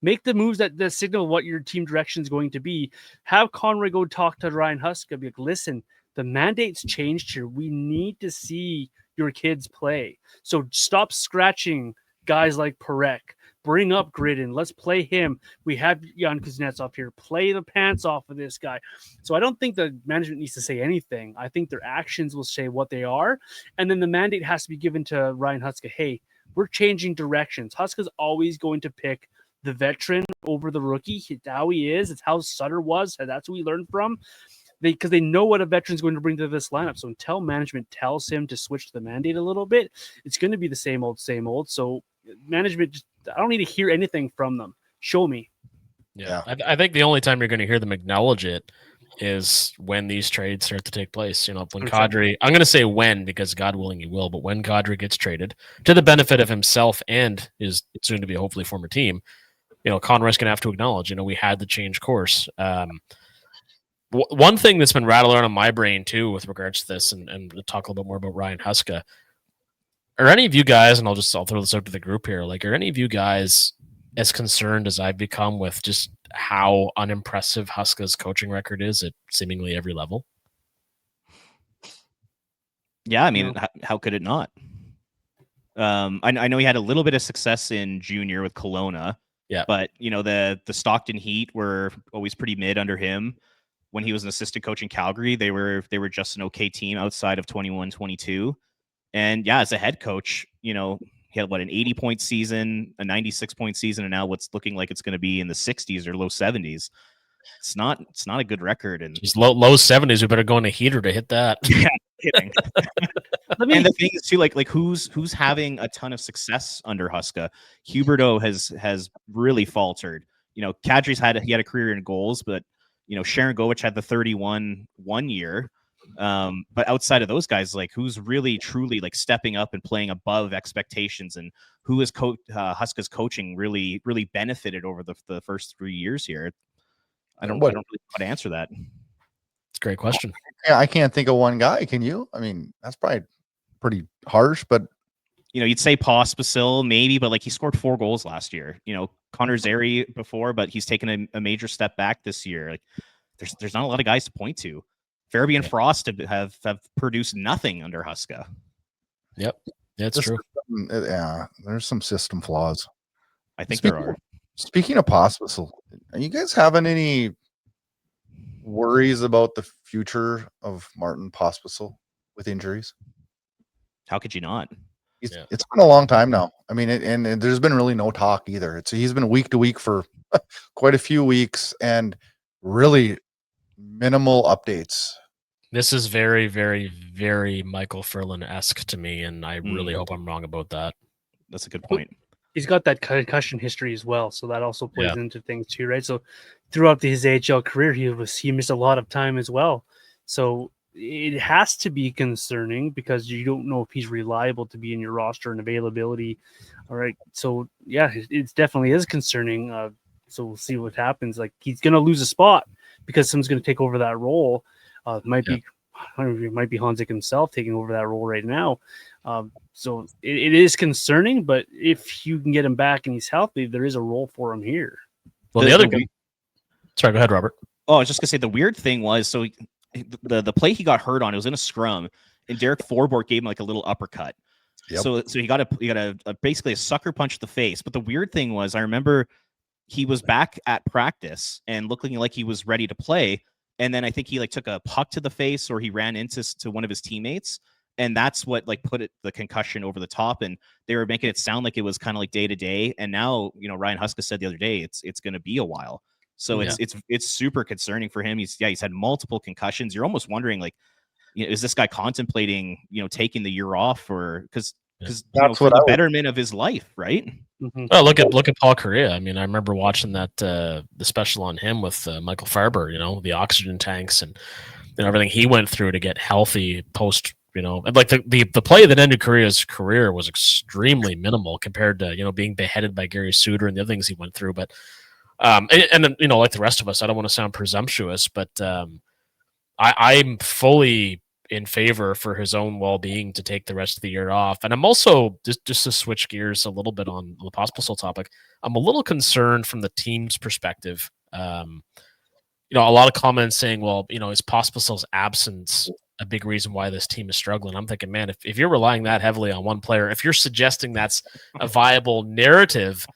Make the moves that signal what your team direction is going to be. Have Conroy go talk to Ryan Huska. Be like, listen, the mandate's changed here. We need to see your kids play. So stop scratching guys like Perek. Bring up Gridden. Let's play him. We have Jan Kuznetsov here. Play the pants off of this guy. So I don't think the management needs to say anything. I think their actions will say what they are. And then the mandate has to be given to Ryan Huska. Hey, we're changing directions. Huska's always going to pick the veteran over the rookie. It's how he is. It's how Sutter was. That's who we learned from. Because they know what a veteran's going to bring to this lineup. So until management tells him to switch to the mandate a little bit, it's going to be the same old, same old. So management, I don't need to hear anything from them. Show me. Yeah. I think the only time you're going to hear them acknowledge it is when these trades start to take place. You know, when Kadri, I'm going to say when, because God willing he will, but when Kadri gets traded to the benefit of himself and his soon to be hopefully former team, you know, Conroy's going to have to acknowledge, you know, we had to change course. One thing that's been rattling around in my brain, too, with regards to this, and talk a little bit more about Ryan Huska, are any of you guys, and I'll throw this out to the group here, like, are any of you guys as concerned as I've become with just how unimpressive Huska's coaching record is at seemingly every level? Yeah, I mean, how could it not? I know he had a little bit of success in junior with Kelowna. Yeah, but you know the Stockton Heat were always pretty mid under him. When he was an assistant coach in Calgary, they were just an okay team outside of 21-22. And yeah, as a head coach, you know, he had an 80-point season, a 96-point season, and now what's looking like it's going to be in the 60s or low 70s. It's not a good record. And just low 70s. We better go in a heater to hit that. Yeah, kidding. And the thing is too, like who's having a ton of success under Huska. Huberdeau has really faltered. You know, Kadri's had a career in goals, but you know, Sharon Govich had the 31 one year. But outside of those guys, like who's really truly like stepping up and playing above expectations, and who is Huska's coaching really benefited over the first 3 years here? I don't really know how to answer that. It's a great question. Yeah, I can't think of one guy. Can you? I mean, that's probably pretty harsh, but you know, you'd say Pospisil maybe, but like he scored 4 goals last year. You know, Connor Zary before, but he's taken a major step back this year. Like there's not a lot of guys to point to. Farabee and Frost have produced nothing under Huska. Yep, that's true. Yeah, there's some system flaws. I think there are. Speaking of Pospisil, are you guys having any worries about the future of Martin Pospisil with injuries? How could you not? It's been a long time now. I mean, and there's been really no talk either. He's been week to week for quite a few weeks and really minimal updates. This is very, very, very Michael Furlan-esque to me, and I really hope I'm wrong about that. That's a good point. He's got that concussion history as well, so that also plays into things too, right? So throughout his AHL career, he missed a lot of time as well. So it has to be concerning because you don't know if he's reliable to be in your roster and availability All right, so yeah, it definitely is concerning. So we'll see what happens. Like he's gonna lose a spot because someone's gonna take over that role. It might be Hanzik himself taking over that role right now. So it is concerning, but if you can get him back and he's healthy, there is a role for him here. Well, sorry, go ahead, Robert. Oh, I was just gonna say the weird thing was, so the play he got hurt on, it was in a scrum, and Derek Forbort gave him like a little uppercut. Yep. So he got a basically a sucker punch to the face. But the weird thing was, I remember he was back at practice and looking like he was ready to play. And then I think he like took a puck to the face, or he ran into one of his teammates. And that's what like put the concussion over the top. And they were making it sound like it was kind of like day to day. And now, Ryan Huska said the other day, it's going to be a while. So it's super concerning for him. He's had multiple concussions. You're almost wondering, like, is this guy contemplating, taking the year off, or because that's for the betterment of his life, right? Mm-hmm. Well, look at Paul Correa. I mean, I remember watching that the special on him with Michael Farber. The oxygen tanks and everything he went through to get healthy post. And like the play that ended Correa's career was extremely minimal compared to being beheaded by Gary Suter and the other things he went through. But and like the rest of us, I don't want to sound presumptuous, but I'm fully in favor for his own well-being to take the rest of the year off. And I'm also, just to switch gears a little bit on the Pospisil topic, I'm a little concerned from the team's perspective. A lot of comments saying, well, is Pospisil's absence a big reason why this team is struggling? I'm thinking, man, if you're relying that heavily on one player, if you're suggesting that's a viable narrative,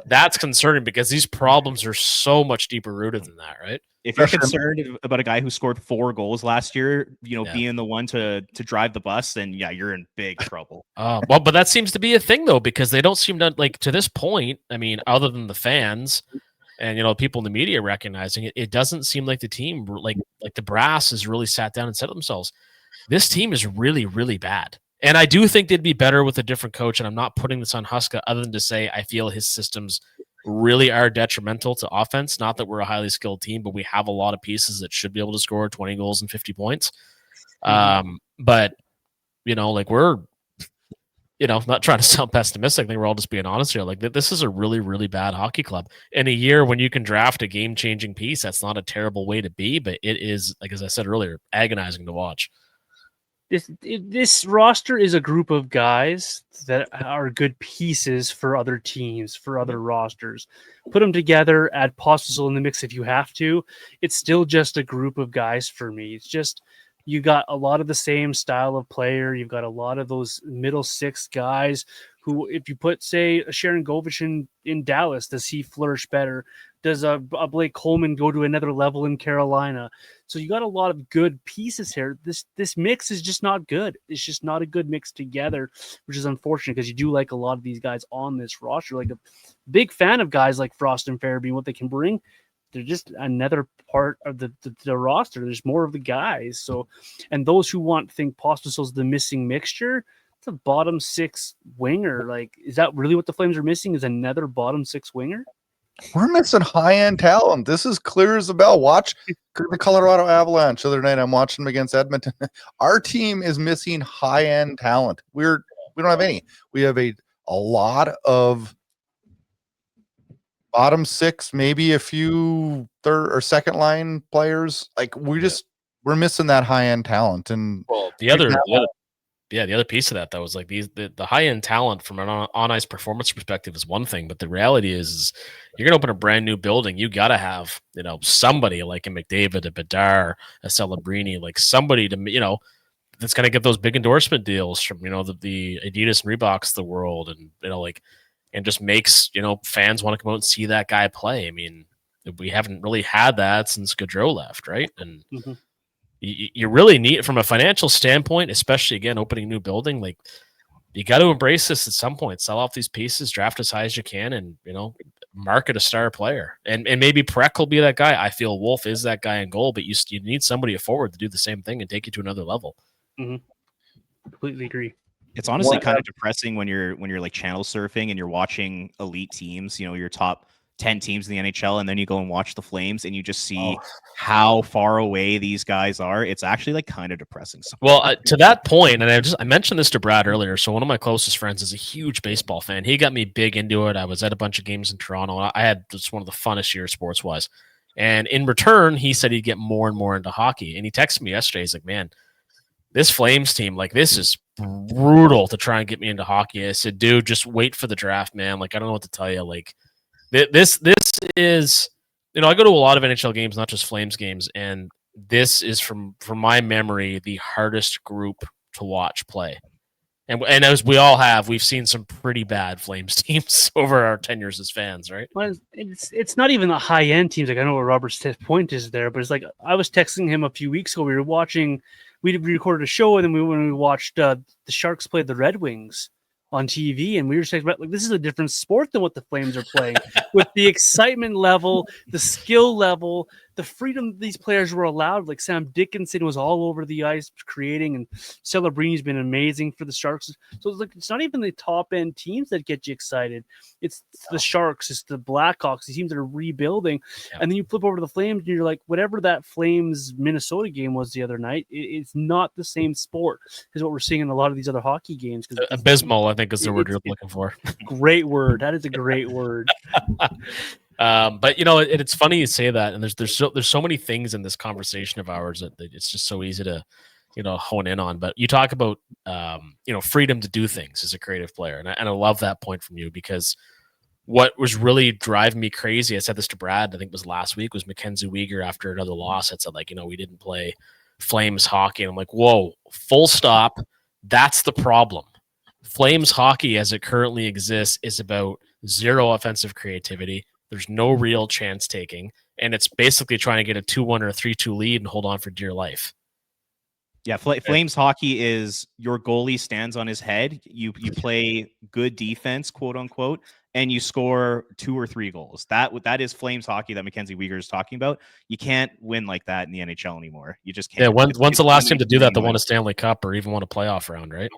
that's concerning, because these problems are so much deeper rooted than that, right? If you're concerned about a guy who scored 4 goals last year, being the one to drive the bus, then you're in big trouble. Well, but that seems to be a thing though, because they don't seem to, like, to this point. I mean, other than the fans and people in the media recognizing it, it doesn't seem like the team, like the brass, has really sat down and said to themselves, this team is really, really bad. And I do think they'd be better with a different coach. And I'm not putting this on Huska other than to say I feel his systems really are detrimental to offense. Not that we're a highly skilled team, but we have a lot of pieces that should be able to score 20 goals and 50 points. But, like we're, not trying to sound pessimistic. I think we're all just being honest here. Like, this is a really, really bad hockey club. In a year when you can draft a game-changing piece, that's not a terrible way to be, but it is, like, as I said earlier, agonizing to watch. This roster is a group of guys that are good pieces for other teams, for other rosters. Put them together, add Pospisil in the mix if you have to. It's still just a group of guys for me. It's just, you got a lot of the same style of player. You've got a lot of those middle six guys who, if you put, say, Sharon Govich in Dallas, does he flourish better? Does a Blake Coleman go to another level in Carolina? So you got a lot of good pieces here. This mix is just not good. It's just not a good mix together, which is unfortunate, because you do like a lot of these guys on this roster. Like, a big fan of guys like Frost and Farabee, what they can bring. They're just another part of the roster. There's more of the guys. So, and those who think Pospisil's the missing mixture, it's a bottom 6 winger. Like, is that really what the Flames are missing? Is another bottom 6 winger? We're missing high-end talent. This is clear as a bell. Watch the Colorado Avalanche the other night. I'm watching them against Edmonton. Our team is missing high-end talent. We don't have any. We have a lot of bottom 6, maybe a few third or second line players. Like, we're missing that high-end talent. And the other piece of that, though, is like the high-end talent from an on-ice performance perspective is one thing, but the reality is you're going to open a brand new building. You got to have, somebody like a McDavid, a Bedard, a Celebrini, like somebody to, that's going to get those big endorsement deals from, the Adidas and Reeboks of the world. And, and just makes, fans want to come out and see that guy play. I mean, we haven't really had that since Gaudreau left, right? And you really need, from a financial standpoint, especially, again, opening a new building, like, you got to embrace this at some point. Sell off these pieces, draft as high as you can, and, market a star player. And maybe Preck will be that guy. I feel Wolf is that guy in goal, but you need somebody forward to do the same thing and take you to another level. Completely agree. It's honestly kind of depressing when you're like channel surfing and you're watching elite teams, your top 10 teams in the NHL, and then you go and watch the Flames, and you just see how far away these guys are. It's actually like kind of depressing. Well, to that point, and I mentioned this to Brad earlier. So one of my closest friends is a huge baseball fan. He got me big into it. I was at a bunch of games in Toronto. I had just one of the funnest years sports wise. And in return, he said he'd get more and more into hockey. And he texted me yesterday. He's like, "Man, this Flames team, like, this is brutal to try and get me into hockey." I said, "Dude, just wait for the draft, man. Like, I don't know what to tell you. Like, this is, I go to a lot of NHL games, not just Flames games, and this is from my memory the hardest group to watch play. And as we all have, we've seen some pretty bad Flames teams over our tenures as fans, right? Well, it's not even the high end teams. Like, I know what Robert's point is there, but it's like I was texting him a few weeks ago. We recorded a show, and then when we watched the Sharks play the Red Wings on TV, and we were saying, like, this is a different sport than what the Flames are playing with the excitement level, the skill level, the freedom these players were allowed. Like, Sam Dickinson was all over the ice creating, and Celebrini been amazing for the Sharks. So it's like, it's not even the top end teams that get you excited. It's the Sharks, it's the Blackhawks, the teams that are rebuilding. Yeah. And then you flip over to the Flames, and you're like, whatever that Flames Minnesota game was the other night, it's not the same sport as what we're seeing in a lot of these other hockey games. Abysmal, I think, is the word you're looking for. Great word. That is a great word. But it's funny you say that, and there's so many things in this conversation of ours that it's just so easy to hone in on. But you talk about freedom to do things as a creative player, and I love that point from you, because what was really driving me crazy, I said this to Brad, I think it was last week, was Mackenzie Weegar after another loss had said, like, we didn't play Flames hockey, and I'm like, whoa, full stop. That's the problem. Flames hockey as it currently exists is about zero offensive creativity. There's no real chance taking, and it's basically trying to get a 2-1 or a 3-2 lead and hold on for dear life. Yeah, Flames hockey is your goalie stands on his head. You play good defense, quote unquote, and you score 2 or 3 goals. That is Flames hockey that Mackenzie Weegar is talking about. You can't win like that in the NHL anymore. You just can't. Yeah, when's the last time to do that? That won a Stanley Cup or even won a playoff round, right?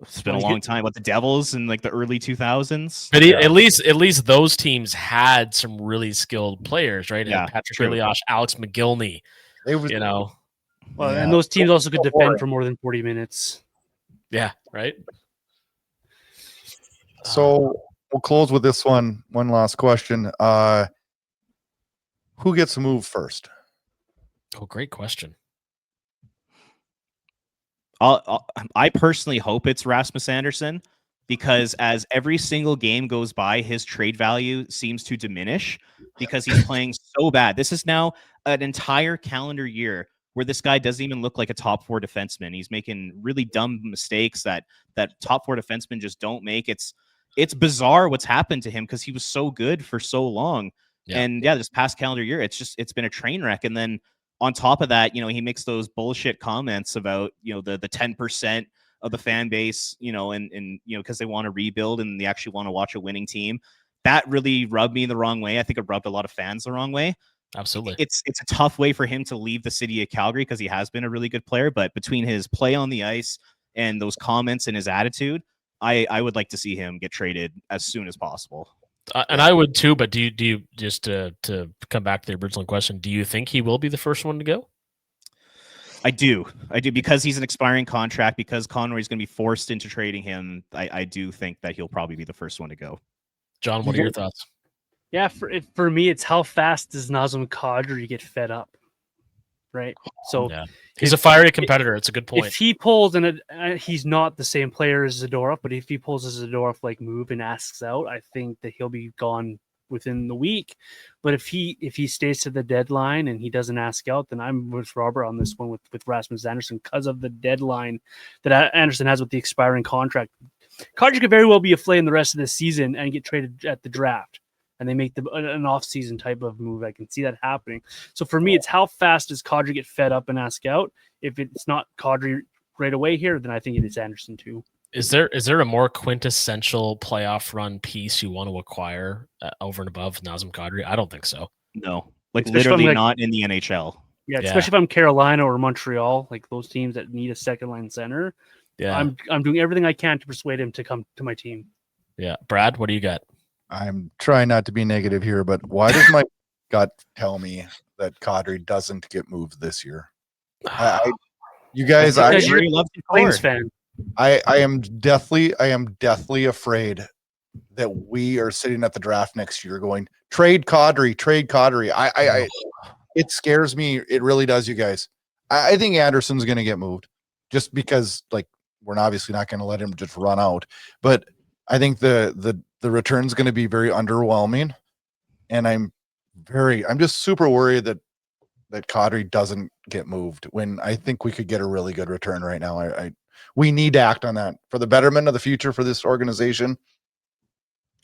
It's been a long time. What, the Devils in like the early 2000s? But at least those teams had some really skilled players, right? Yeah, Patrick Elias, Alex McGillney. Well, and those teams also could defend for more than 40 minutes. Yeah, right. So we'll close with this one. One last question. Who gets to move first? Oh, great question. I personally hope it's Rasmus Andersson, because as every single game goes by, his trade value seems to diminish because he's playing so bad. This is now an entire calendar year where this guy doesn't even look like a top 4 defenseman. He's making really dumb mistakes that top 4 defensemen just don't make. It's bizarre what's happened to him, because he was so good for so long. Yeah. And this past calendar year, it's been a train wreck. And then on top of that, he makes those bullshit comments about, the 10% of the fan base, and because they want to rebuild and they actually want to watch a winning team. That really rubbed me the wrong way. I think it rubbed a lot of fans the wrong way. Absolutely. It's a tough way for him to leave the city of Calgary, because he has been a really good player, but between his play on the ice and those comments and his attitude, I would like to see him get traded as soon as possible. And I would too, but do you just to come back to the original question, do you think he will be the first one to go? I do, because he's an expiring contract, because Conroy's going to be forced into trading him. I do think that he'll probably be the first one to go. John, what are your thoughts? Yeah, for me, it's how fast does Nazem Kadri get fed up, right? So he's a fiery competitor. It's a good point. If he pulls, and he's not the same player as Zadorov, but if he pulls a Zadorov move and asks out, I think that he'll be gone within the week. But if he stays to the deadline and he doesn't ask out, then I'm with Robert on this one with Rasmus Andersson, because of the deadline that Andersson has with the expiring contract. Kadri could very well be a flay in the rest of the season and get traded at the draft, and they make an off-season type of move. I can see that happening. So for me, it's how fast does Kadri get fed up and ask out? If it's not Kadri right away here, then I think it is Andersson too. Is there a more quintessential playoff run piece you want to acquire over and above Nazem Kadri? I don't think so. No, literally not in the NHL. Yeah, especially if I'm Carolina or Montreal, like those teams that need a second line center. Yeah, I'm doing everything I can to persuade him to come to my team. Yeah, Brad, what do you got? I'm trying not to be negative here, but why does my gut tell me that Kadri doesn't get moved this year? You guys, Because you're Murray loves a to Flames score. fan. I am deathly afraid that we are sitting at the draft next year going trade Kadri. It scares me. It really does, you guys. I think Anderson's going to get moved just because, like, we're obviously not going to let him just run out. But I think the return's going to be very underwhelming, and I'm just super worried that Kadri doesn't get moved when I think we could get a really good return right now. We need to act on that for the betterment of the future for this organization.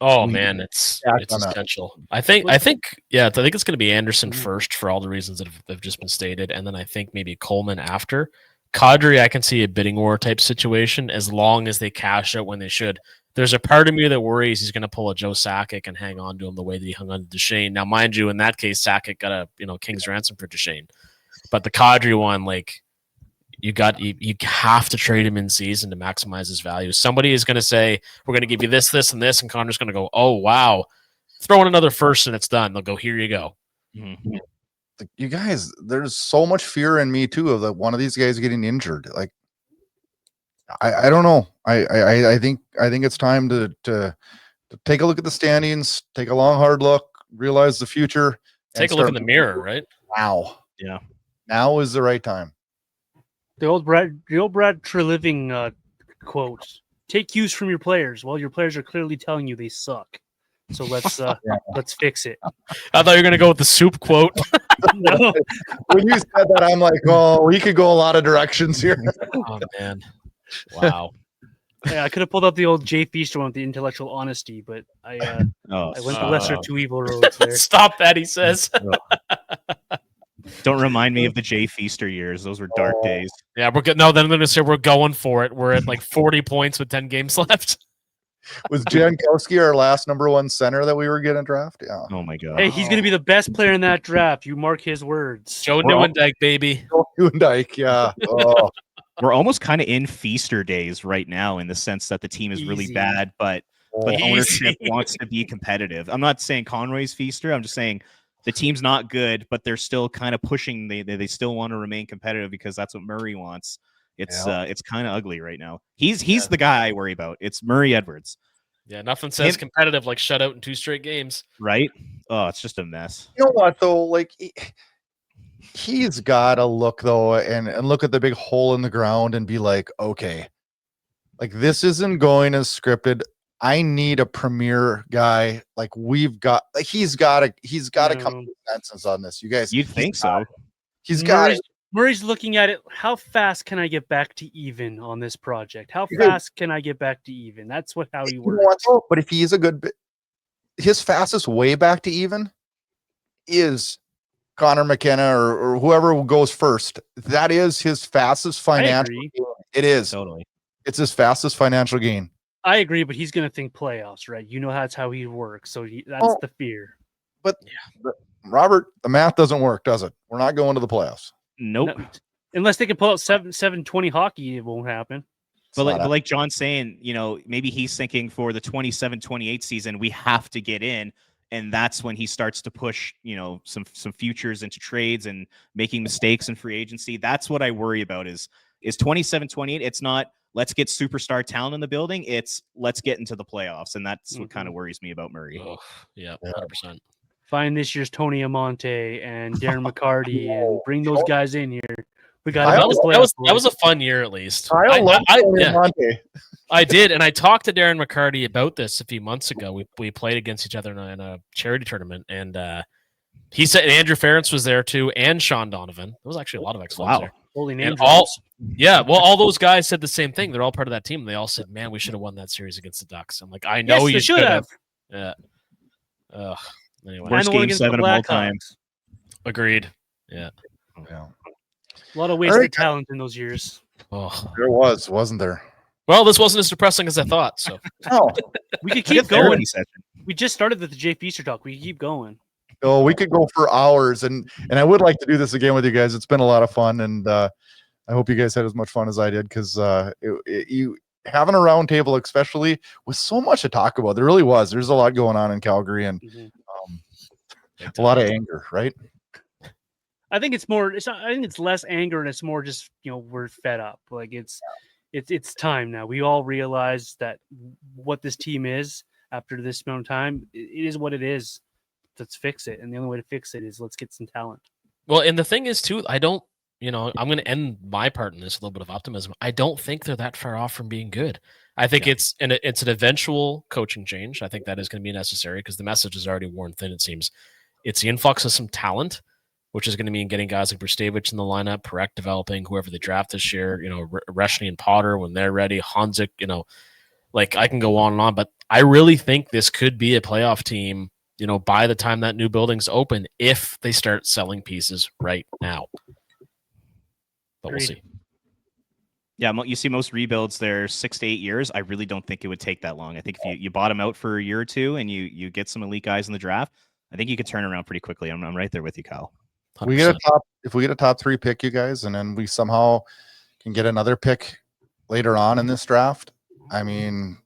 Oh man, it's essential. I think it's going to be Anderson first for all the reasons that have just been stated, and then I think maybe Coleman after. Kadri, I can see a bidding war type situation as long as they cash out when they should. There's a part of me that worries he's going to pull a Joe Sakic and hang on to him the way that he hung on to Duchesne. Now, mind you, in that case, Sakic got a king's ransom for Duchesne, but the Kadri one, like, you have to trade him in season to maximize his value. Somebody is going to say, we're going to give you this, this, and this, and Connor's going to go, oh, wow. Throw in another first and it's done. They'll go, here you go. Mm-hmm. You guys, there's so much fear in me, too, of one of these guys getting injured. Like, I don't know. I think it's time to take a look at the standings, take a long, hard look, realize the future. Take a look in the mirror, right? Now. Yeah. Now is the right time. The old Brad Treliving quote: "Take cues from your players." Well, your players are clearly telling you they suck. So let's fix it. I thought you were going to go with the soup quote. No. When you said that, I'm like, oh, we could go a lot of directions here. Oh man, wow. Yeah, I could have pulled up the old Jay Feaster one with the intellectual honesty, but I went the lesser of two evil roads there. Stop that, he says. Don't remind me of the Jay Feaster years. Those were dark days. Yeah, we're good. No, then I'm going to say we're going for it. We're at like 40 points with 10 games left. Was Jankowski our last number one center that we were going to draft? Yeah. Oh my god. Hey, he's going to be the best player in that draft. You mark his words. Joe Nieuwendyk, baby. Joe Nieuwendyk, yeah. Oh. We're almost kind of in Feaster days right now in the sense that the team is really bad, but ownership wants to be competitive. I'm not saying Conroy's Feaster. I'm just saying the team's not good, but they're still kind of pushing. They still want to remain competitive because that's what Murray wants. It's kind of ugly right now. He's the guy I worry about. It's Murray Edwards. Yeah, nothing says competitive like shutout in 2 straight games. Right? Oh, it's just a mess. You know what though? Like he's got to look though and look at the big hole in the ground and be like, okay, like this isn't going as scripted. I need a premier guy. Like he's got to come to senses on this. You guys, you'd think so. He's got it. Murray's looking at it. How fast can I get back to even on this project? How fast can I get back to even? That's how he works. But if he is a good bit, his fastest way back to even is Connor McKenna or whoever goes first. That is his fastest financial gain. It is. Totally. It's his fastest financial gain. I agree, but he's going to think playoffs, right? You know that's how he works. So that's the fear. But Robert, the math doesn't work, does it? We're not going to the playoffs. Nope. No, unless they can pull out 720 hockey, it won't happen. But like John's saying, maybe he's thinking for the 27-28 season, we have to get in. And that's when he starts to push, some futures into trades and making mistakes in free agency. That's what I worry about is 27-28. It's not let's get superstar talent in the building. It's let's get into the playoffs. And that's what kind of worries me about Murray. Oh, yeah, 100%. Find this year's Tony Amonte and Darren McCarty and bring those guys in here. We got that was a fun year at least. I did, and I talked to Darren McCarty about this a few months ago. We played against each other in a charity tournament, and he said Andrew Ferentz was there too, and Sean Donovan. There was actually a lot of excellence there. Holy name! All those guys said the same thing. They're all part of that team. They all said, "Man, we should have won that series against the Ducks." I'm like, I know you should have. Yeah. Anyway, worst game 7 of all time. Agreed. Yeah. Yeah. A lot of wasted talent in those years. Oh, there was, wasn't there? Well, this wasn't as depressing as I thought. So we could keep going. We just started with the Jay Feaster talk. We can keep going. Oh, we could go for hours, and I would like to do this again with you guys. It's been a lot of fun, and I hope you guys had as much fun as I did because having a round table, especially with so much to talk about. There really was. There's a lot going on in Calgary, and a lot of anger, right? I think it's more. I think it's less anger, and it's more just we're fed up. Like it's time now. We all realize that what this team is after this amount of time. It is what it is. Let's fix it, and the only way to fix it is let's get some talent. Well, and the thing is too, I don't. I'm going to end my part in this with a little bit of optimism. I don't think they're that far off from being good. I think it's an eventual coaching change. I think that is going to be necessary because the message is already worn thin. It seems. It's the influx of some talent, which is going to mean getting guys like Brustevich in the lineup, Perek developing, whoever they draft this year, Reshny and Potter when they're ready, Hanzik, like I can go on and on, but I really think this could be a playoff team, by the time that new building's open, if they start selling pieces right now. But we'll see. Yeah, you see most rebuilds, they're 6 to 8 years. I really don't think it would take that long. I think if you bottom out for a year or two and you get some elite guys in the draft, I think you could turn around pretty quickly. I'm right there with you, Kyle. 100%. If we get a top 3 pick, you guys, and then we somehow can get another pick later on in this draft. I mean,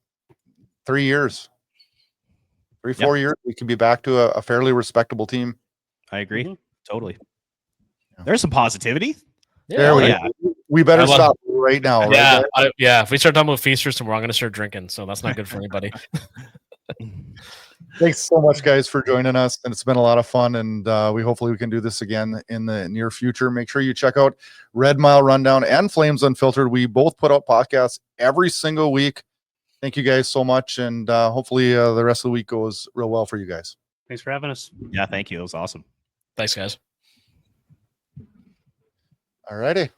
3 years, 4 years, we can be back to a fairly respectable team. I agree. Mm-hmm. Totally. There's some positivity. We better stop right now. Yeah, right? If we start talking about feasters tomorrow, I'm going to start drinking, so that's not good for anybody. Thanks so much, guys, for joining us, and it's been a lot of fun, and hopefully we can do this again in the near future. Make sure you check out Red Mile Rundown and Flames Unfiltered. We both put out podcasts every single week. Thank you guys so much, and hopefully the rest of the week goes real well for you guys. Thanks for having us. Yeah, thank you. It was awesome. Thanks, guys. All righty.